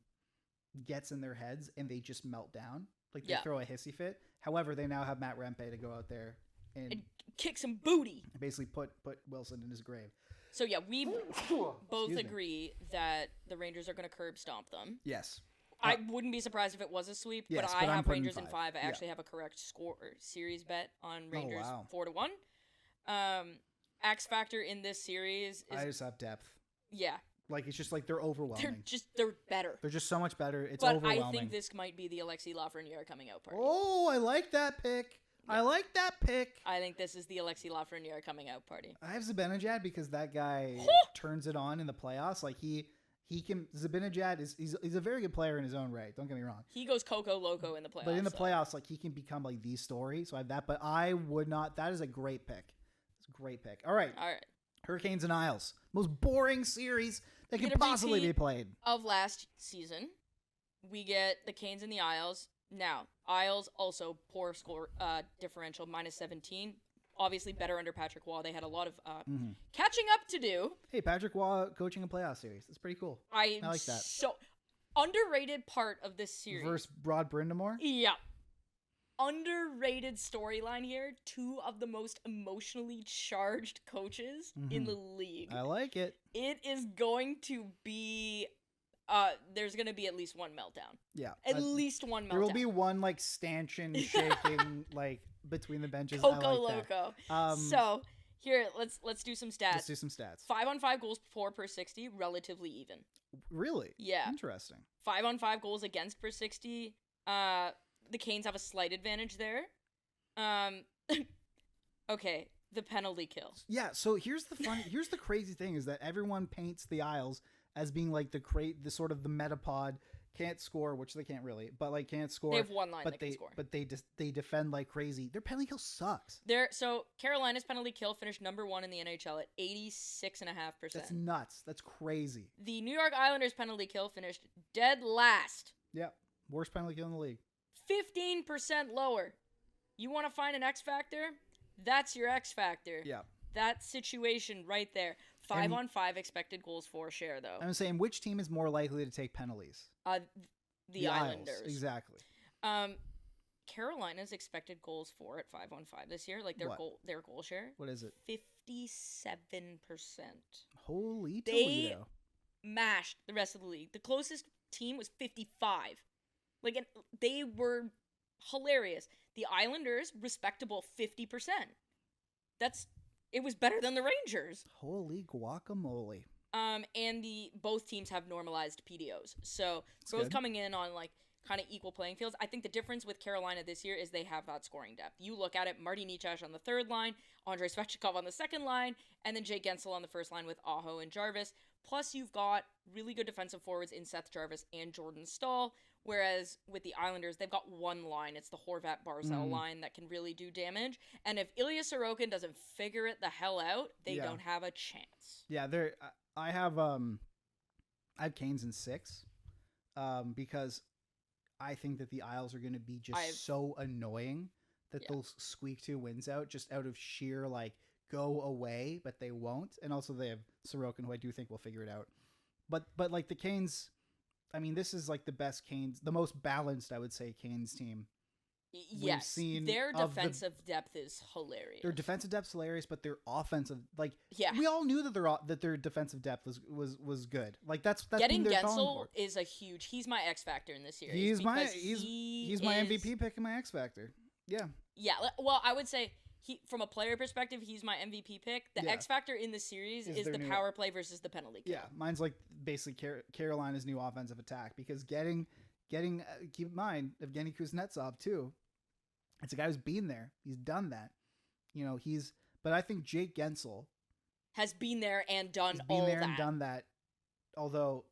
gets in their heads and they just melt down, like they throw a hissy fit. However, they now have Matt Rempe to go out there and kick some booty. basically put Wilson in his grave. So yeah, we both Excuse me. agree that the Rangers are going to curb stomp them. Yes. I wouldn't be surprised if it was a sweep, Yes, but but I I'm have putting Rangers in 5. I Yeah. actually have a correct score series bet on Rangers wow. 4-1. X factor in this series I is just have depth. yeah, Like it's just like they're overwhelming. they're better. They're just so much better. It's But overwhelming. I think this might be the Alexei Lafreniere coming out party. Oh, I like that pick. I like that pick. I think this is the Alexei Lafreniere coming out party. I have Zibanejad because that guy turns it on in the playoffs. Like he can. Zibanejad he's a very good player in his own right. Don't get me wrong. He goes Coco Loco in the playoffs. But in the so. playoffs, like he can become like the story. So I have that. But I would not. That is a great pick. It's a great pick. All right. All right. Hurricanes and Isles. Most boring series that We could get a possibly be repeat played. Of last season, we get the Canes and the Isles. Now, Isles also poor score differential, -17. Obviously better under Patrick Waugh. They had a lot of catching up to do. Hey, Patrick Waugh coaching a playoff series. That's pretty cool. I like that. So underrated part of this series. Versus Rod Brindamore. Yeah. Underrated storyline here. 2 of the most emotionally charged coaches in the league. I like it. It is going to be there's going to be at least one meltdown. Yeah. At least one meltdown. There will be one like stanchion shaking like between the benches. Coco I like Loco. That. So here, let's do some stats. Let's do some stats. 5-on-5 goals for per 60, relatively even. Really? Yeah. Interesting. 5-on-5 goals against per 60. The Canes have a slight advantage there. Okay, the penalty kill. Yeah. So here's the crazy thing is that everyone paints the Isles as being like the sort of the metapod can't score, which they can't really, but like can't score. They have one line but that can score. But they defend like crazy. Their penalty kill sucks. So Carolina's penalty kill finished number 1 in the NHL at 86.5%. That's nuts. That's crazy. The New York Islanders penalty kill finished dead last. Yeah. Worst penalty kill in the league. 15% lower. You want to find an X factor? That's your X factor. Yeah. That situation right there. 5-on-5 expected goals for share, though. I'm saying which team is more likely to take penalties? The Islanders. Isles, exactly. Carolina's expected goals for at 5-on-5 this year, like their What? goal share. What is it? 57%. Holy They Toledo. mashed the rest of the league. The closest team was 55. Like, and they were hilarious. The Islanders, respectable 50%. It was better than the Rangers. Holy guacamole. And both teams have normalized PDOs. So both good. coming in on like kind of equal playing fields. I think the difference with Carolina this year is they have that scoring depth. You look at it, Marty Necas on the 3rd line, Andrei Svechnikov on the 2nd line, and then Jake Gensel on the 1st line with Aho and Jarvis. Plus you've got really good defensive forwards in Seth Jarvis and Jordan Stahl. Whereas with the Islanders, they've got one line. It's the Horvat-Barzal line that can really do damage. And if Ilya Sorokin doesn't figure it the hell out, they don't have a chance. Yeah, I have Canes in 6 because I think that the Isles are going to be just so annoying that they'll squeak 2 wins out just out of sheer like go away, but they won't. And also they have Sorokin, who I do think will figure it out. But like the Canes, I mean, this is like the best Canes, the most balanced, I would say, Canes team Yes, seen their of the- defensive depth is hilarious. Their defensive depth's hilarious, but their offensive, like, Yeah. we all knew that their defensive depth was good. Like that's Getting been their calling Gensel card. is a huge. He's my X factor in this series. He's my because he's my MVP pick and my X factor. Yeah. Yeah, well, I would say from a player perspective, he's my MVP pick. The Yeah. X factor in the series is their the new- power play versus the penalty kill. Yeah, mine's like basically Carolina's new offensive attack because getting keep in mind Evgeny Kuznetsov too. It's a guy who's been there. He's done that. You know, but I think Jake Gensel Has been there and done has been all there that. and done that. Although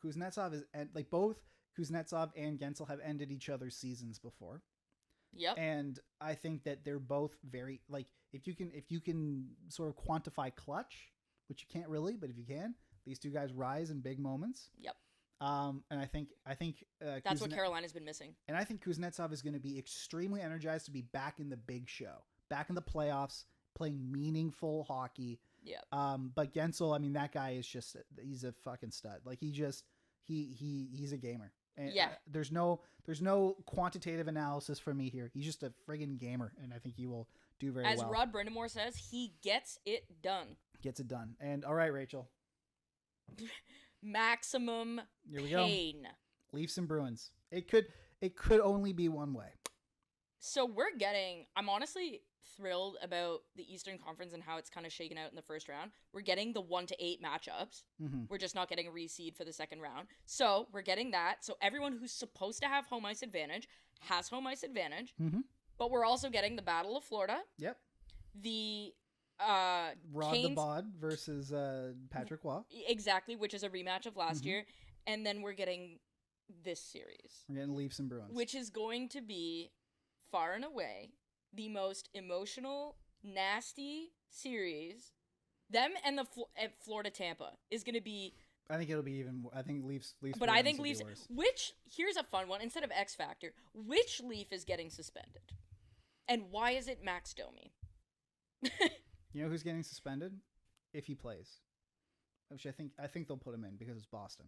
Kuznetsov is like both Kuznetsov and Gensel have ended each other's seasons before. Yep. And I think that they're both very like if you can sort of quantify clutch, which you can't really, but if you can, these two guys rise in big moments. Yep. And I think That's what Carolina's been missing. And I think Kuznetsov is going to be extremely energized to be back in the big show, back in the playoffs, playing meaningful hockey. Yep. But Gensel, I mean, that guy is he's a fucking stud. Like he's a gamer. And Yeah. There's no quantitative analysis for me here. He's just a friggin' gamer, and I think he will do very well. As Rod Brindamore says, he gets it done. Gets it done. And all right, Rachel. Maximum Here we go. pain. Leafs and Bruins. It could only be one way. So I'm honestly thrilled about the Eastern Conference and how it's kind of shaken out in the first round. We're getting the 1-8 matchups. Mm-hmm. We're just not getting a reseed for the second round. So we're getting that. So everyone who's supposed to have home ice advantage has home ice advantage. Mm-hmm. But we're also getting the Battle of Florida. Yep. The Rod Canes, the Bod versus Patrick Waugh. exactly, which is a rematch of last Mhm. year. And then we're getting this series, We're getting Leafs and Bruins. which is going to be far and away the most emotional, nasty series. Them and the Florida Tampa is going to be. I think it'll be even. I think Leafs. But Bruins I think will be Leafs. worse. Which here's a fun one. Instead of X Factor, which Leaf is getting suspended, and why is it Max Domi? You know who's getting suspended if he plays, which I think they'll put him in because it's Boston.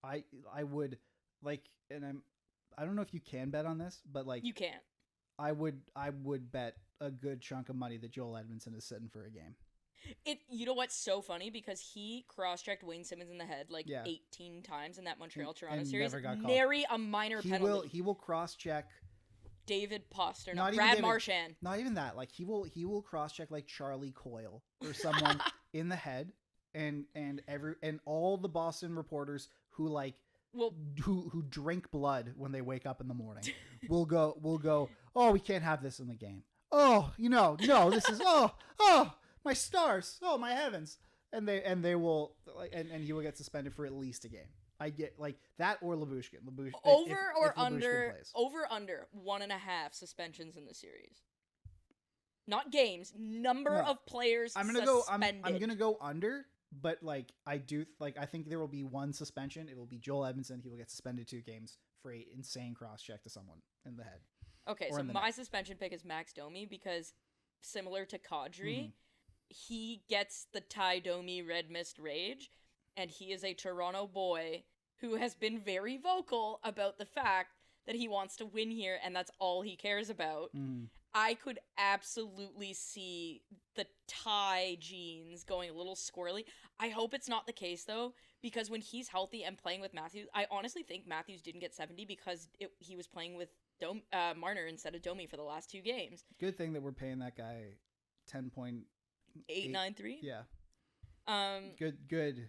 I would like, and I don't know if you can bet on this, but like You can't. I would bet a good chunk of money that Joel Edmondson is sitting for a game. You know what's so funny, because he cross-checked Wayne Simmons in the head like Yeah. 18 times in that Montreal-Toronto And series. never got called. Nary a minor penalty. He will cross check. David Pasternak, Not even Brad David- Marchand. Not even that. Like he will cross check like Charlie Coyle or someone in the head, and all the Boston reporters who like Well, who drink blood when they wake up in the morning will go. Oh, we can't have this in the game. Oh, no, this is oh my stars. Oh my heavens. And they will like and he will get suspended for at least a game. I get like that or Labushkin. over if or Labushkin under plays. over under 1.5 suspensions in the series. Not games, number No. of players I'm gonna suspended. I'm gonna go under, but like I think there will be one suspension. It will be Joel Edmondson. He will get suspended 2 games for a insane cross check to someone in the head. Okay, or so in the my net. suspension pick is Max Domi, because similar to Kadri, Mm-hmm. he gets the Ty Domi Red Mist rage, and he is a Toronto boy who has been very vocal about the fact that he wants to win here, and that's all he cares about. Mm. I could absolutely see the Ty genes going a little squirrely. I hope it's not the case, though, because when he's healthy and playing with Matthews, I honestly think Matthews didn't get 70 because he was playing with Marner instead of Domi for the last 2 games. Good thing that we're paying that guy 10.8. 8.93? Yeah. Good.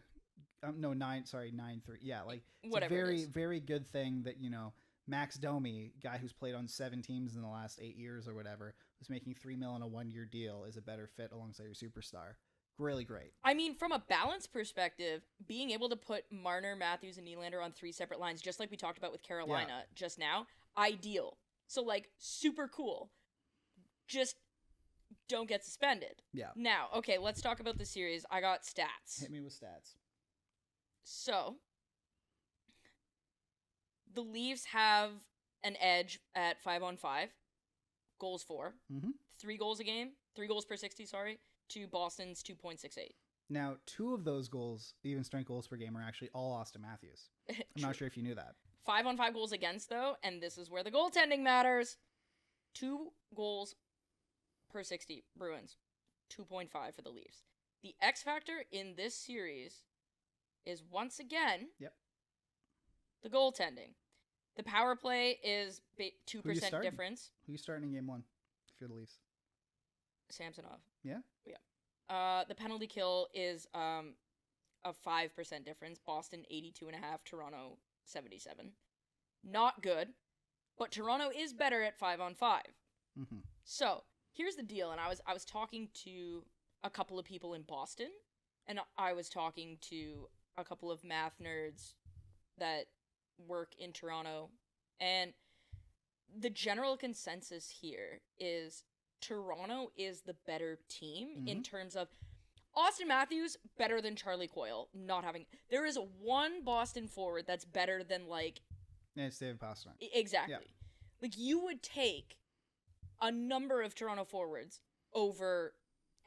No, 9.3. Yeah, like it's Whatever a it very is. very good thing that Max Domi, guy who's played on 7 teams in the last 8 years or whatever, was making $3 million on a 1-year deal, is a better fit alongside your superstar. Really great. I mean, from a balance perspective, being able to put Marner, Matthews, and Nylander on 3 separate lines, just like we talked about with Carolina just now, ideal. So, like, super cool. Just don't get suspended. Yeah. Now, okay, let's talk about the series. I got stats. Hit me with stats. So, the Leafs have an edge at 5-on-5. Goals for. Mm-hmm. 3 goals a game. 3 goals per 60, sorry. To Boston's 2.68. Now, 2 of those goals, even strength goals per game, are actually all Austin Matthews. I'm not sure if you knew that. 5-on-5 goals against, though, and this is where the goaltending matters. 2 goals per 60 Bruins, 2.5 for the Leafs. The X factor in this series is once again the goaltending. The power play is 2% difference. Who you starting in game 1 if you're the Leafs? Samsonov. Yeah? Yeah. The penalty kill is a 5% difference. Boston 82.5, Toronto 77. Not good, but Toronto is better at 5-on-5. Mm-hmm. So here's the deal, and I was talking to a couple of people in Boston, and I was talking to a couple of math nerds that work in Toronto, and the general consensus here is Toronto is the better team in terms of Austin Matthews better than Charlie Coyle. There is one Boston forward that's better than it's David Pastrnak. Exactly. Yeah. You would take a number of Toronto forwards over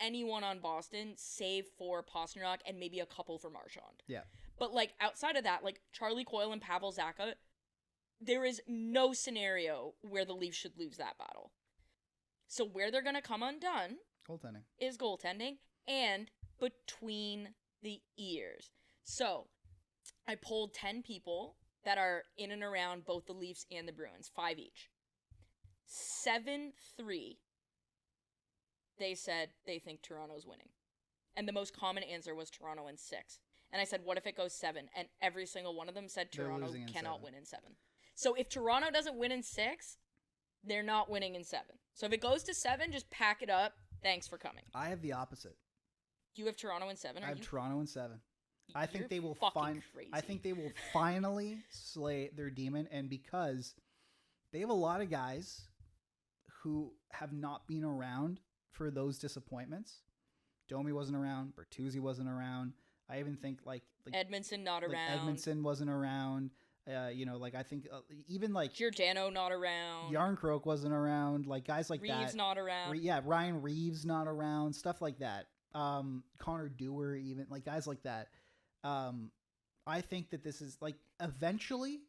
anyone on Boston, save for Pastrnak and maybe a couple for Marchand. Yeah. But outside of that, Charlie Coyle and Pavel Zacha, there is no scenario where the Leafs should lose that battle. So where they're going to come undone is goaltending and between the ears. So I polled 10 people that are in and around both the Leafs and the Bruins, 5 each. 7-3, they said they think Toronto's winning. And the most common answer was Toronto in 6. And I said, what if it goes 7? And every single one of them said Toronto cannot win in 7. So if Toronto doesn't win in 6, they're not winning in 7. So if it goes to 7, just pack it up. Thanks for coming. I have the opposite. You have Toronto in 7? I have Toronto in 7. I think they will crazy. I think they will finally slay their demon, and because they have a lot of guys who have not been around for those disappointments. Domi wasn't around. Bertuzzi wasn't around. I even think like Edmondson not around. Edmondson wasn't around. I think even Giordano not around. Yarncroke wasn't around. Guys like Reeves that. not around. Ryan Reeves not around. Stuff like that. Connor Dewar, even guys like that. I think that this is eventually,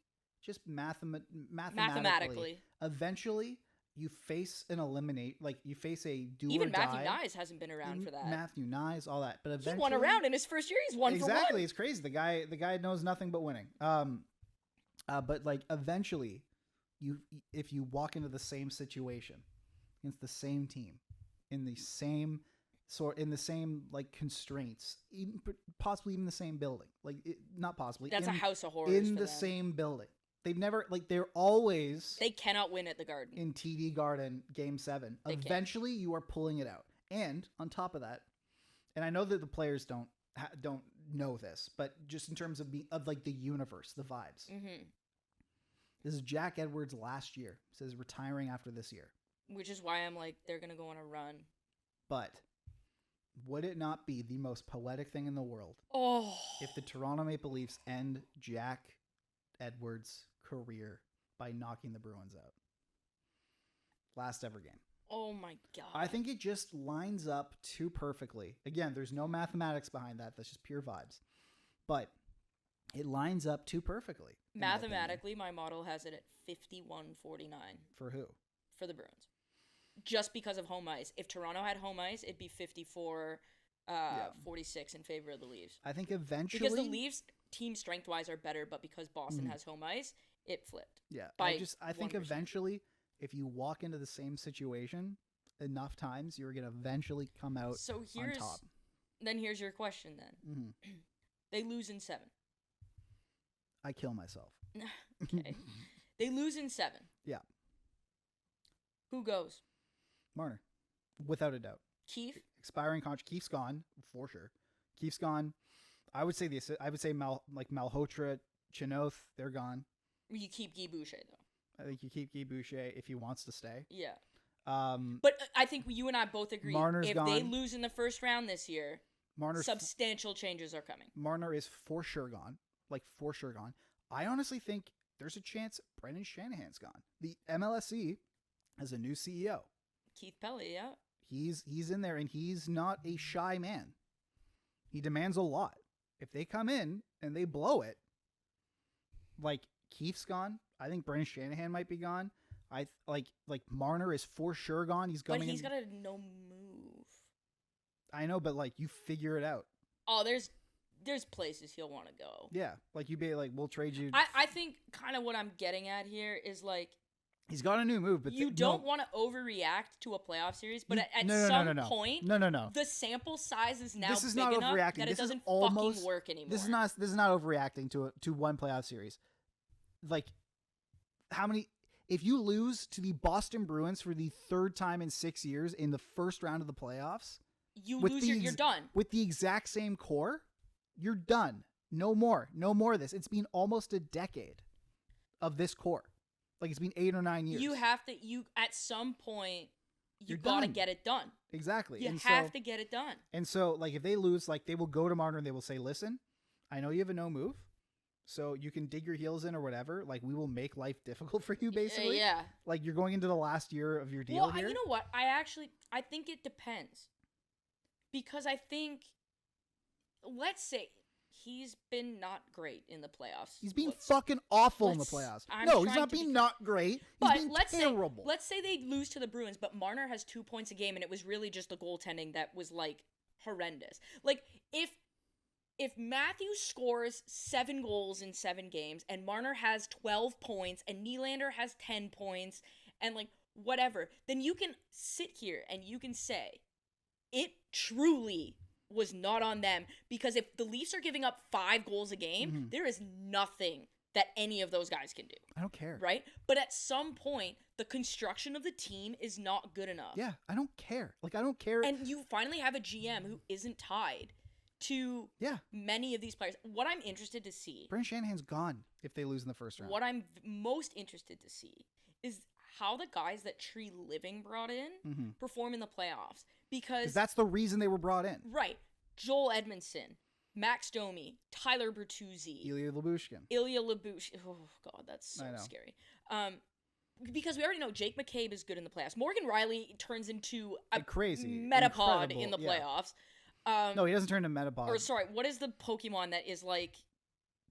just mathematically, eventually you face an eliminate. You face a do even or die. Matthew Nyes hasn't been around for that. Matthew Nyes, all that, but eventually he won around in his first year. He's won exactly. for one. It's crazy. The guy knows nothing but winning. But eventually, if you walk into the same situation against the same team in the same constraints, possibly even the same building, not possibly. That's a house of horrors in the same building. They've never they're always. They cannot win at the Garden. In TD Garden, Game 7. Eventually, you are pulling it out, and on top of that, and I know that the players don't know this, but just in terms of the universe, the vibes. Mm-hmm. This is Jack Edwards' last year. He says retiring after this year, which is why I'm they're gonna go on a run. But would it not be the most poetic thing in the world if the Toronto Maple Leafs end Jack Edwards' career by knocking the Bruins out? Last ever game. Oh my God. I think it just lines up too perfectly. Again, there's no mathematics behind that. That's just pure vibes. But it lines up too perfectly. Mathematically, my model has it at 51-49. For who? For the Bruins. Just because of home ice. If Toronto had home ice, it'd be 54-46 in favor of the Leafs. I think eventually... Because the Leafs, team strength-wise, are better, but because Boston has home ice, it flipped. Yeah. I think eventually, if you walk into the same situation enough times, you're going to eventually come out on top. Then here's your question then. Mm-hmm. They lose in 7. I kill myself. Okay. They lose in 7. Yeah. Who goes? Marner. Without a doubt. Keith? Expiring contract. Keith's gone, for sure. Keith's gone. I would say Malhotra, Chinoth, they're gone. You keep Guy Boucher, though. I think you keep Guy Boucher if he wants to stay. Yeah. But I think you and I both agree. Marner's gone. They lose in the first round this year, substantial changes are coming. Marner is for sure gone. For sure gone. I honestly think there's a chance Brendan Shanahan's gone. The MLSE has a new CEO. Keith Pelly, yeah. He's in there, and he's not a shy man. He demands a lot. If they come in and they blow it, Keith's gone. I think Brendan Shanahan might be gone. Like Marner is for sure gone. He's But going. he's got a no move. I know, but like you figure it out. Oh, there's places he'll want to go. Yeah, like you be like, we'll trade you. I think kind of what I'm getting at here is like he's got a new move, but you don't want to overreact to a playoff series, but at some point, no, the sample size is now this is big not enough overreacting. that This it doesn't is almost, fucking work anymore. This is not overreacting to one playoff series. Like how many? If you lose to the Boston Bruins for the third time in 6 years in the first round of the playoffs, you're done. With the exact same core, you're done. No more of this. It's been almost a decade of this core. Like it's been 8 or 9 years. You have to. At some point, You're gotta done. get it done. Exactly. You have to get it done. And so, like, if they lose, like, they will go to Marner and they will say, "Listen, I know you have a no move, so you can dig your heels in or whatever. Like, we will make life difficult for you, basically. Yeah. Like, you're going into the last year of your deal here. You know what? I think it depends. Because I think, let's say, he's been not great in the playoffs. He's been fucking awful in the playoffs. No, he's not been not great. He's been terrible. Let's say they lose to the Bruins, but Marner has 2 points a game, and it was really just the goaltending that was, like, horrendous. Like, if Matthews scores 7 goals in 7 games, and Marner has 12 points, and Nylander has 10 points, and, like, whatever, then you can sit here and you can say, it truly was not on them, because if the Leafs are giving up 5 goals a game, there is nothing that any of those guys can do. I don't care. Right? But at some point, the construction of the team is not good enough. Yeah, I don't care. Like, I don't care. And you finally have a GM who isn't tied to many of these players. What I'm interested to see... Brendan Shanahan's gone if they lose in the first round. What I'm most interested to see is how the guys that Tree Living brought in perform in the playoffs. Because that's the reason they were brought in. Right. Joel Edmondson, Max Domi, Tyler Bertuzzi, Ilya Lyubushkin. Oh, God, that's so scary. Because we already know Jake McCabe is good in the playoffs. Morgan Riley turns into a crazy metapod in the playoffs. No, he doesn't turn into metapod. Or sorry, what is the Pokemon that is like...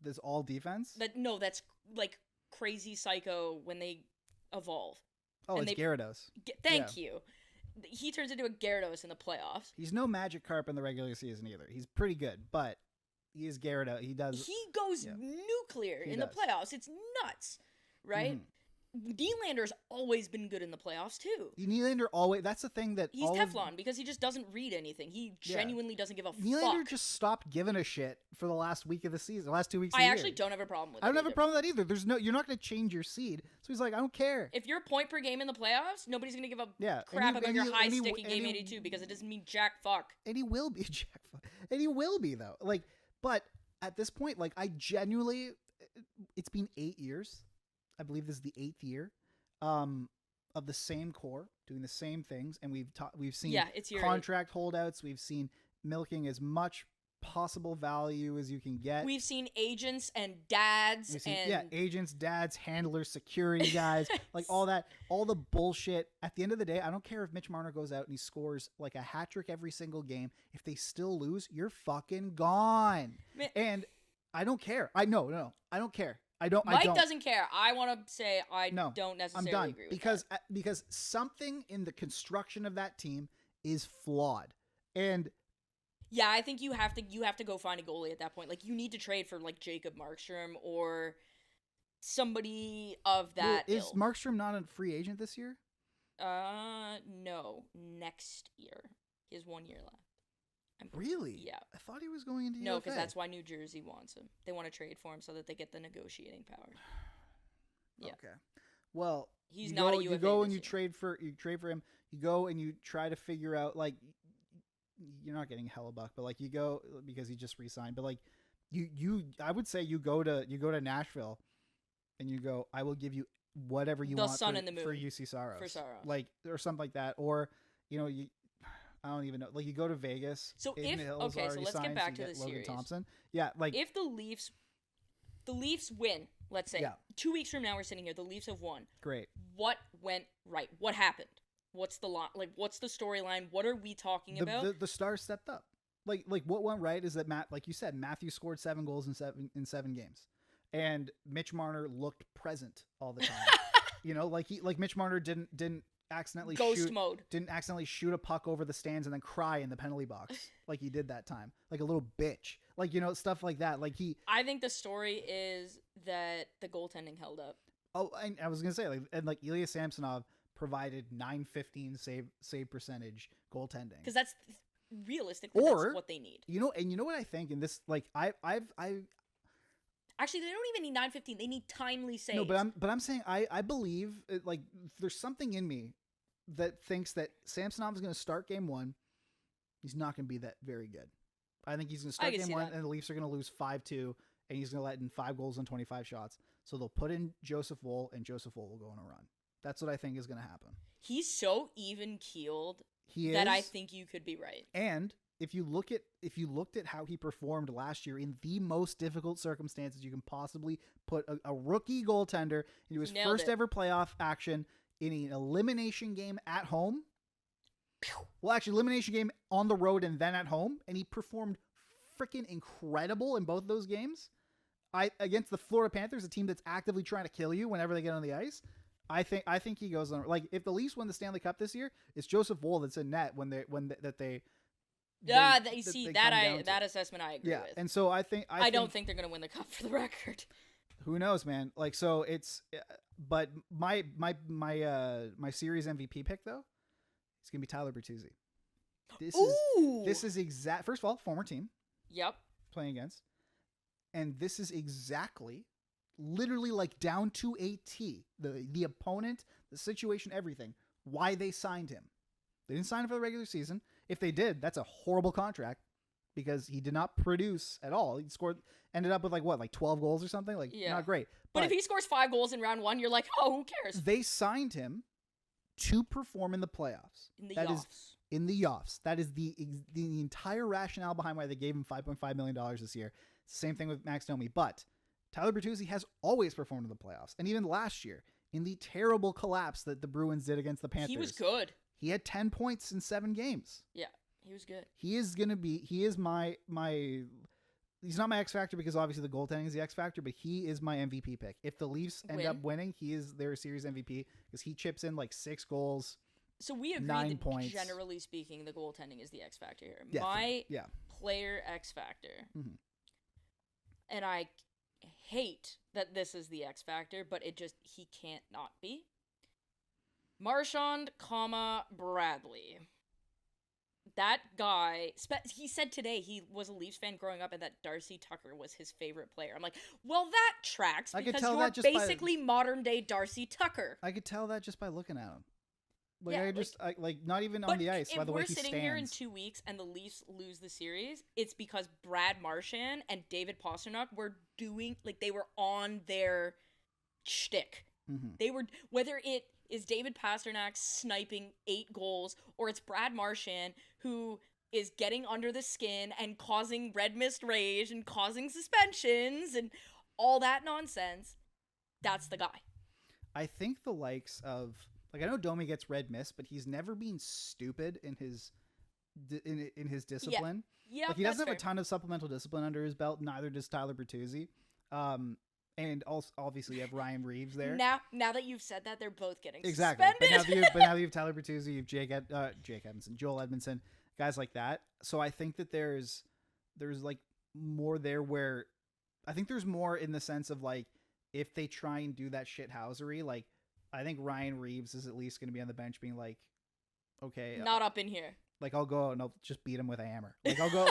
This all defense? That's like crazy psycho when they evolve. Oh, it's Gyarados. Thank you. He turns into a Gyarados in the playoffs. He's no Magikarp in the regular season either. He's pretty good, but he is Gyarados. He goes nuclear in the playoffs. It's nuts, right? Nylander's always been good in the playoffs too. Nylander always. That's the thing that he's Teflon because he just doesn't read anything. He genuinely doesn't give a fuck. Nylander just stopped giving a shit for the last week of the season, the last 2 weeks. I actually don't have a problem with. I don't have a problem with that either. You're not going to change your seed. So he's like, I don't care. If you're point per game in the playoffs, nobody's going to give a crap about your high stick in game 82 because it doesn't mean jack fuck. And he will be jack fuck. And he will be though. Like, but at this point, like, I genuinely, it's been 8 years. I believe this is the 8th year. Of the same core doing the same things, and we've seen contract holdouts, we've seen milking as much possible value as you can get. We've seen agents and dads agents, dads, handlers, security guys, like all the bullshit. At the end of the day, I don't care if Mitch Marner goes out and he scores like a hat trick every single game. If they still lose, you're fucking gone. And I don't care. I don't care. Mike doesn't care. I want to say don't necessarily I'm done agree with that. because something in the construction of that team is flawed. And yeah, I think you have to go find a goalie at that point. Like, you need to trade for like Jacob Markstrom or somebody of that ilk. Is Markstrom not a free agent this year? No, next year. He has 1 year left. Really? Yeah. I thought he was going into No, UFA. because that's why New Jersey wants him. They want to trade for him so that they get the negotiating power. Yeah. Okay. Well, he's not a UFA. You go and you trade for him. You go and you try to figure out, like, you're not getting Hellebuck, but like you go because he just re-signed. But like I would say you go to Nashville and you go, I will give you whatever you want for UC Saros. For Saros. Like, or something like that. Or, I don't even know. Like, you go to Vegas. So let's get back to the series. Logan Thompson. Yeah, like if the Leafs win, let's say 2 weeks from now we're sitting here, the Leafs have won. Great. What went right? What happened? What's the what's the storyline? What are we talking about? The Stars stepped up. Like what went right is that like you said, Matthew scored 7 goals in seven games, and Mitch Marner looked present all the time. You know, like Mitch Marner didn't accidentally Ghost mode. didn't accidentally shoot a puck over the stands and then cry in the penalty box like he did that time, like a little bitch, like, you know, stuff like that. Like I think the story is that the goaltending held up. Oh, I was gonna say, like, and like Ilya Samsonov provided .915 save percentage goaltending, because that's realistically that's what they need. You know what I think, and this, like, I've actually, they don't even need .915. They need timely saves. No, but I'm saying I believe, like, there's something in me that thinks that Samsonov is going to start game one. He's not going to be that very good. I think he's going to start game one, and the Leafs are going to lose 5-2, and he's going to let in 5 goals and 25 shots. So they'll put in Joseph Woll, and Joseph Woll will go on a run. That's what I think is going to happen. He's so even keeled that I think you could be right. And if you looked at how he performed last year in the most difficult circumstances you can possibly put a rookie goaltender into his first ever playoff action in an elimination game at home. Well, actually, elimination game on the road and then at home, and he performed freaking incredible in both those games. Against the Florida Panthers, a team that's actively trying to kill you whenever they get on the ice. I think he goes on. Like, if the Leafs win the Stanley Cup this year, it's Joseph Woll that's in net that assessment I agree with. And so I don't think they're going to win the cup, for the record. Who knows, man? Like, so it's, but my series MVP pick though, it's going to be Tyler Bertuzzi. This is exact. First of all, former team. Yep. Playing against, and this is exactly, literally, like, down to a T. The opponent, the situation, everything. Why they signed him. They didn't sign him for the regular season. If they did, that's a horrible contract because he did not produce at all. He ended up with like 12 goals or something. Like, not great. But if he scores 5 goals in round 1, you're like, oh, who cares? They signed him to perform in the playoffs. In the offs. That is the entire rationale behind why they gave him $5.5 million this year. Same thing with Max Domi. But Tyler Bertuzzi has always performed in the playoffs. And even last year, in the terrible collapse that the Bruins did against the Panthers. He was good. He had 10 points in 7 games. Yeah, he was good. He is my he's not my X factor because obviously the goaltending is the X factor, but he is my MVP pick. If the Leafs end up winning, he is their series MVP because he chips in like 6 goals. So we agree 9 that points. Generally speaking, the goaltending is the X factor here. Yeah, my player X factor, and I hate that this is the X factor, but he can't not be. Marchand, Bradley. That guy, he said today he was a Leafs fan growing up and that Darcy Tucker was his favorite player. I'm like, well, that tracks because you're basically modern-day Darcy Tucker. I could tell that just by looking at him. Not even on the ice, by the way he stands. If we're sitting here in 2 weeks and the Leafs lose the series, it's because Brad Marchand and David Pastrnak were they were on their shtick. Mm-hmm. They were, whether it is David Pastrnak sniping 8 goals, or it's Brad Marchand who is getting under the skin and causing red mist rage and causing suspensions and all that nonsense, that's the guy. I think the likes of, I know Domi gets red mist, but he's never been stupid in his discipline. Yeah, he doesn't have a ton of supplemental discipline under his belt. Neither does Tyler Bertuzzi. And also, obviously, you have Ryan Reeves there. Now that you've said that, they're both getting suspended. But now that you have Tyler Bertuzzi, you have Jake Edmondson, Joel Edmondson, guys like that. So I think that there's like more there where I think there's more in the sense of like if they try and do that shithousery, like I think Ryan Reeves is at least going to be on the bench being like, okay, not up in here. Like I'll go out and I'll just beat him with a hammer. Like I'll go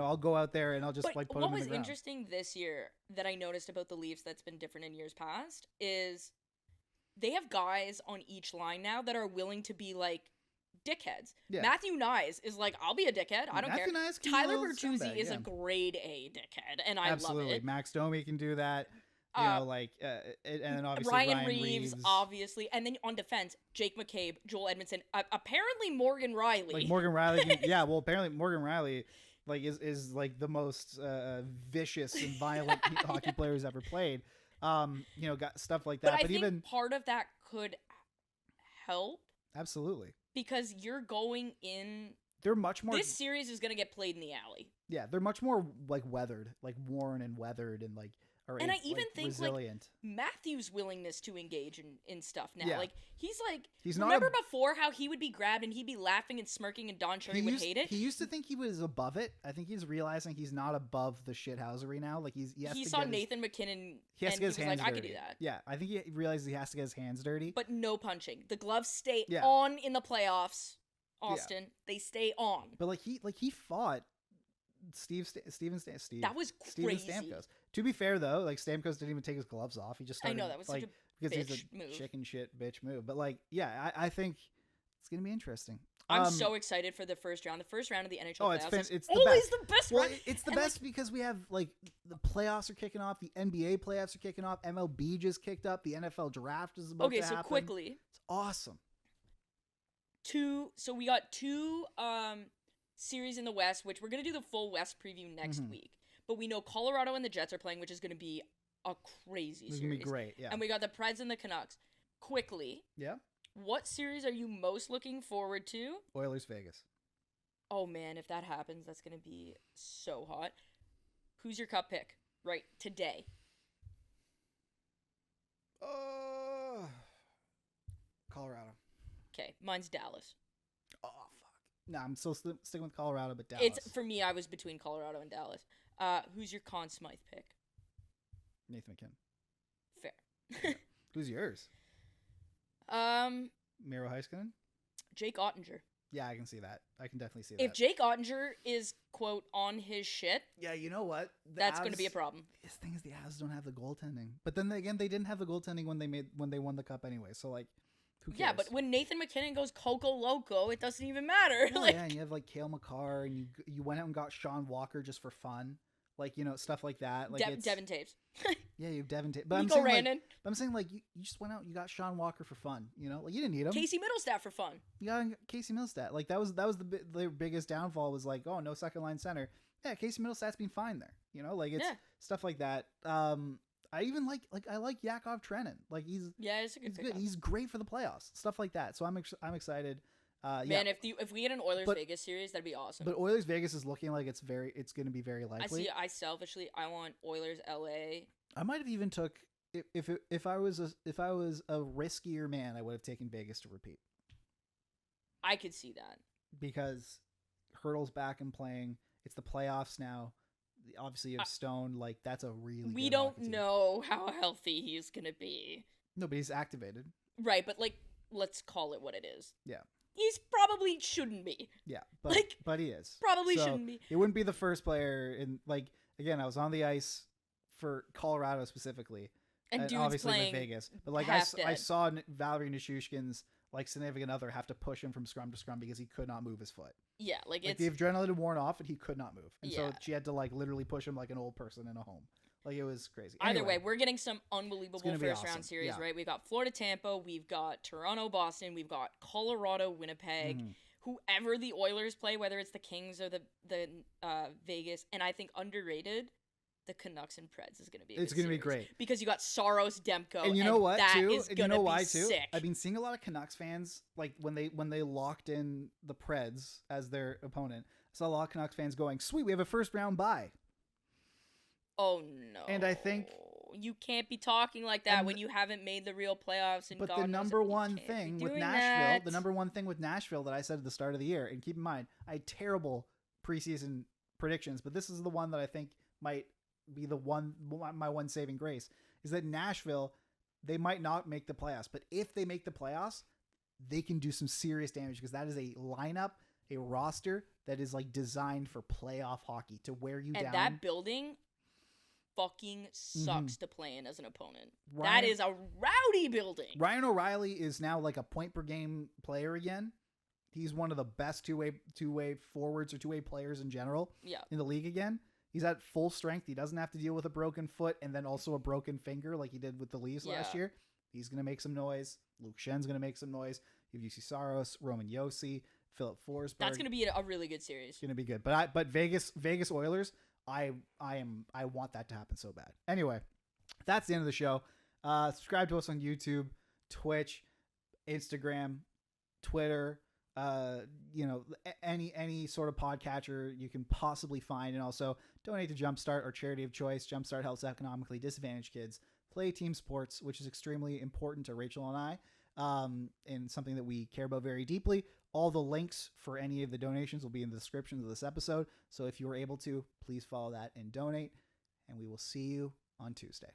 I'll go out there and I'll just put him in the ground. What was interesting this year that I noticed about the Leafs that's been different in years past is they have guys on each line now that are willing to be like dickheads. Yeah. Matthew Nyes is like, I'll be a dickhead. I don't care. Tyler Bertuzzi is a grade A dickhead, and I love it. Max Domi can do that. And then obviously Ryan Reeves, obviously, and then on defense, Jake McCabe, Joel Edmondson, apparently Morgan Riley. Like Morgan Riley, apparently Morgan Riley, like is like the most vicious and violent hockey player who's ever played. Got stuff like that. But I think part of that could help. Absolutely. Because you're going in. They're much more. This series is going to get played in the alley. Yeah, they're much more like weathered, like worn and weathered, and like And I even think resilient. like Matthew's willingness to engage in stuff now. Yeah. Like he's not remember before how he would be grabbed and he'd be laughing and smirking and Don Cherry would hate it? He used to think he was above it. I think he's realizing he's not above the shithousery now. Like he saw Nathan McKinnon he has to get his hands like, dirty. I could do that. Yeah, I think he realizes he has to get his hands dirty. But no punching. The gloves stay on in the playoffs, Austin. Yeah. They stay on. But like he fought Steve. That was crazy. Steven Stamkos. To be fair though, like Stamkos didn't even take his gloves off. He just started, I know that was like, such a because bitch he's a move. chicken shit bitch move. But like, yeah, I think it's gonna be interesting. I'm so excited for the first round. The first round of the NHL playoffs. It's always the best. Well, it's the best because we have like the playoffs are kicking off. The NBA playoffs are kicking off. MLB just kicked up. The NFL draft is about to happen. Okay, so quickly, it's awesome. So we got two series in the West, which we're gonna do the full West preview next week. But we know Colorado and the Jets are playing, which is gonna be a crazy series. It's gonna be great, yeah. And we got the Preds and the Canucks. Quickly, yeah. What series are you most looking forward to? Oilers Vegas. Oh man, if that happens, that's gonna be so hot. Who's your cup pick right today? Colorado. Okay, mine's Dallas. Oh fuck. No, I'm still sticking with Colorado, but Dallas. It's for me. I was between Colorado and Dallas. Who's your Conn Smythe pick? Nathan McKinnon. Fair. Who's yours? Miro Heiskanen? Jake Ottinger. Yeah, I can see that. I can definitely see that. If Jake Ottinger is, quote, on his shit... Yeah, you know what? That's going to be a problem. The thing is, the Avs don't have the goaltending. But then again, they didn't have the goaltending when they won the cup anyway. So, like, who cares? Yeah, but when Nathan McKinnon goes Coco Loco, it doesn't even matter. Well, yeah, and you have, like, Cale Makar, and you went out and got Sean Walker just for fun. Like, you know, stuff like that. Like Devin Taves. Yeah, you have Devin Taves. But I'm saying, like, you just went out and you got Sean Walker for fun. You know? Like, you didn't need him. Casey Middlestat for fun. You got Casey Middlestat. Like, that was their biggest downfall was, like, oh, no second-line center. Yeah, Casey Middlestat's been fine there. You know? Like, it's stuff like that. I even I like Yakov Trenin. Like, he's a good pick. He's great for the playoffs. Stuff like that. So I'm excited. Man, if we get an Oilers Vegas series, that'd be awesome. But Oilers Vegas is looking like it's going to be very likely. I selfishly want Oilers LA. I might have even took if I was a riskier man, I would have taken Vegas to repeat. I could see that because Hurdle's back and playing. It's the playoffs now. Obviously, you have Stone. Like, that's a really we don't know how healthy he's gonna be. No, but he's activated. Right, but like, let's call it what it is. Yeah. He's probably shouldn't be. Yeah, but he is. Probably shouldn't be. It wouldn't be the first player in, like, again, I was on the ice for Colorado specifically. And dude's obviously playing with Vegas. But like I saw Valerie Nichushkin's like significant other have to push him from scrum to scrum because he could not move his foot. Yeah, like the adrenaline had worn off and he could not move. And so she had to like literally push him like an old person in a home. Like, it was crazy. Either way, we're getting some unbelievable first round series, right? We've got Florida, Tampa. We've got Toronto, Boston. We've got Colorado, Winnipeg. Mm-hmm. Whoever the Oilers play, whether it's the Kings or the Vegas, and I think underrated, the Canucks and Preds is going to be. It's going to be great because you got Saros, Demko, and you know what too. And you know why too. Sick. I've been seeing a lot of Canucks fans like when they locked in the Preds as their opponent. I saw a lot of Canucks fans going, "Sweet, we have a first round bye." Oh no! And I think you can't be talking like that when you haven't made the real playoffs. And but the number one thing with Nashville, that I said at the start of the year, and keep in mind, I had terrible preseason predictions, but this is the one that I think might be my one saving grace, is that Nashville, they might not make the playoffs, but if they make the playoffs, they can do some serious damage because that is a lineup, a roster that is like designed for playoff hockey to wear you down. And that building fucking sucks to play in as an opponent. That is a rowdy building. Ryan O'Reilly is now like a point per game player again. He's one of the best two-way forwards or two-way players in general in the league again. He's at full strength. He doesn't have to deal with a broken foot and then also a broken finger like he did with the Leafs last year. He's going to make some noise. Luke Schen's going to make some noise. You have UC Saros, Roman Josi, Philip Forsberg. That's going to be a really good series. It's going to be good. But Vegas Oilers, I want that to happen so bad. Anyway, that's the end of the show. Subscribe to us on YouTube, Twitch, Instagram, Twitter. any sort of podcatcher you can possibly find, and also donate to Jumpstart, our charity of choice. Jumpstart helps economically disadvantaged kids play team sports, which is extremely important to Rachel and I, and something that we care about very deeply. All the links for any of the donations will be in the description of this episode. So if you are able to, please follow that and donate. And we will see you on Tuesday.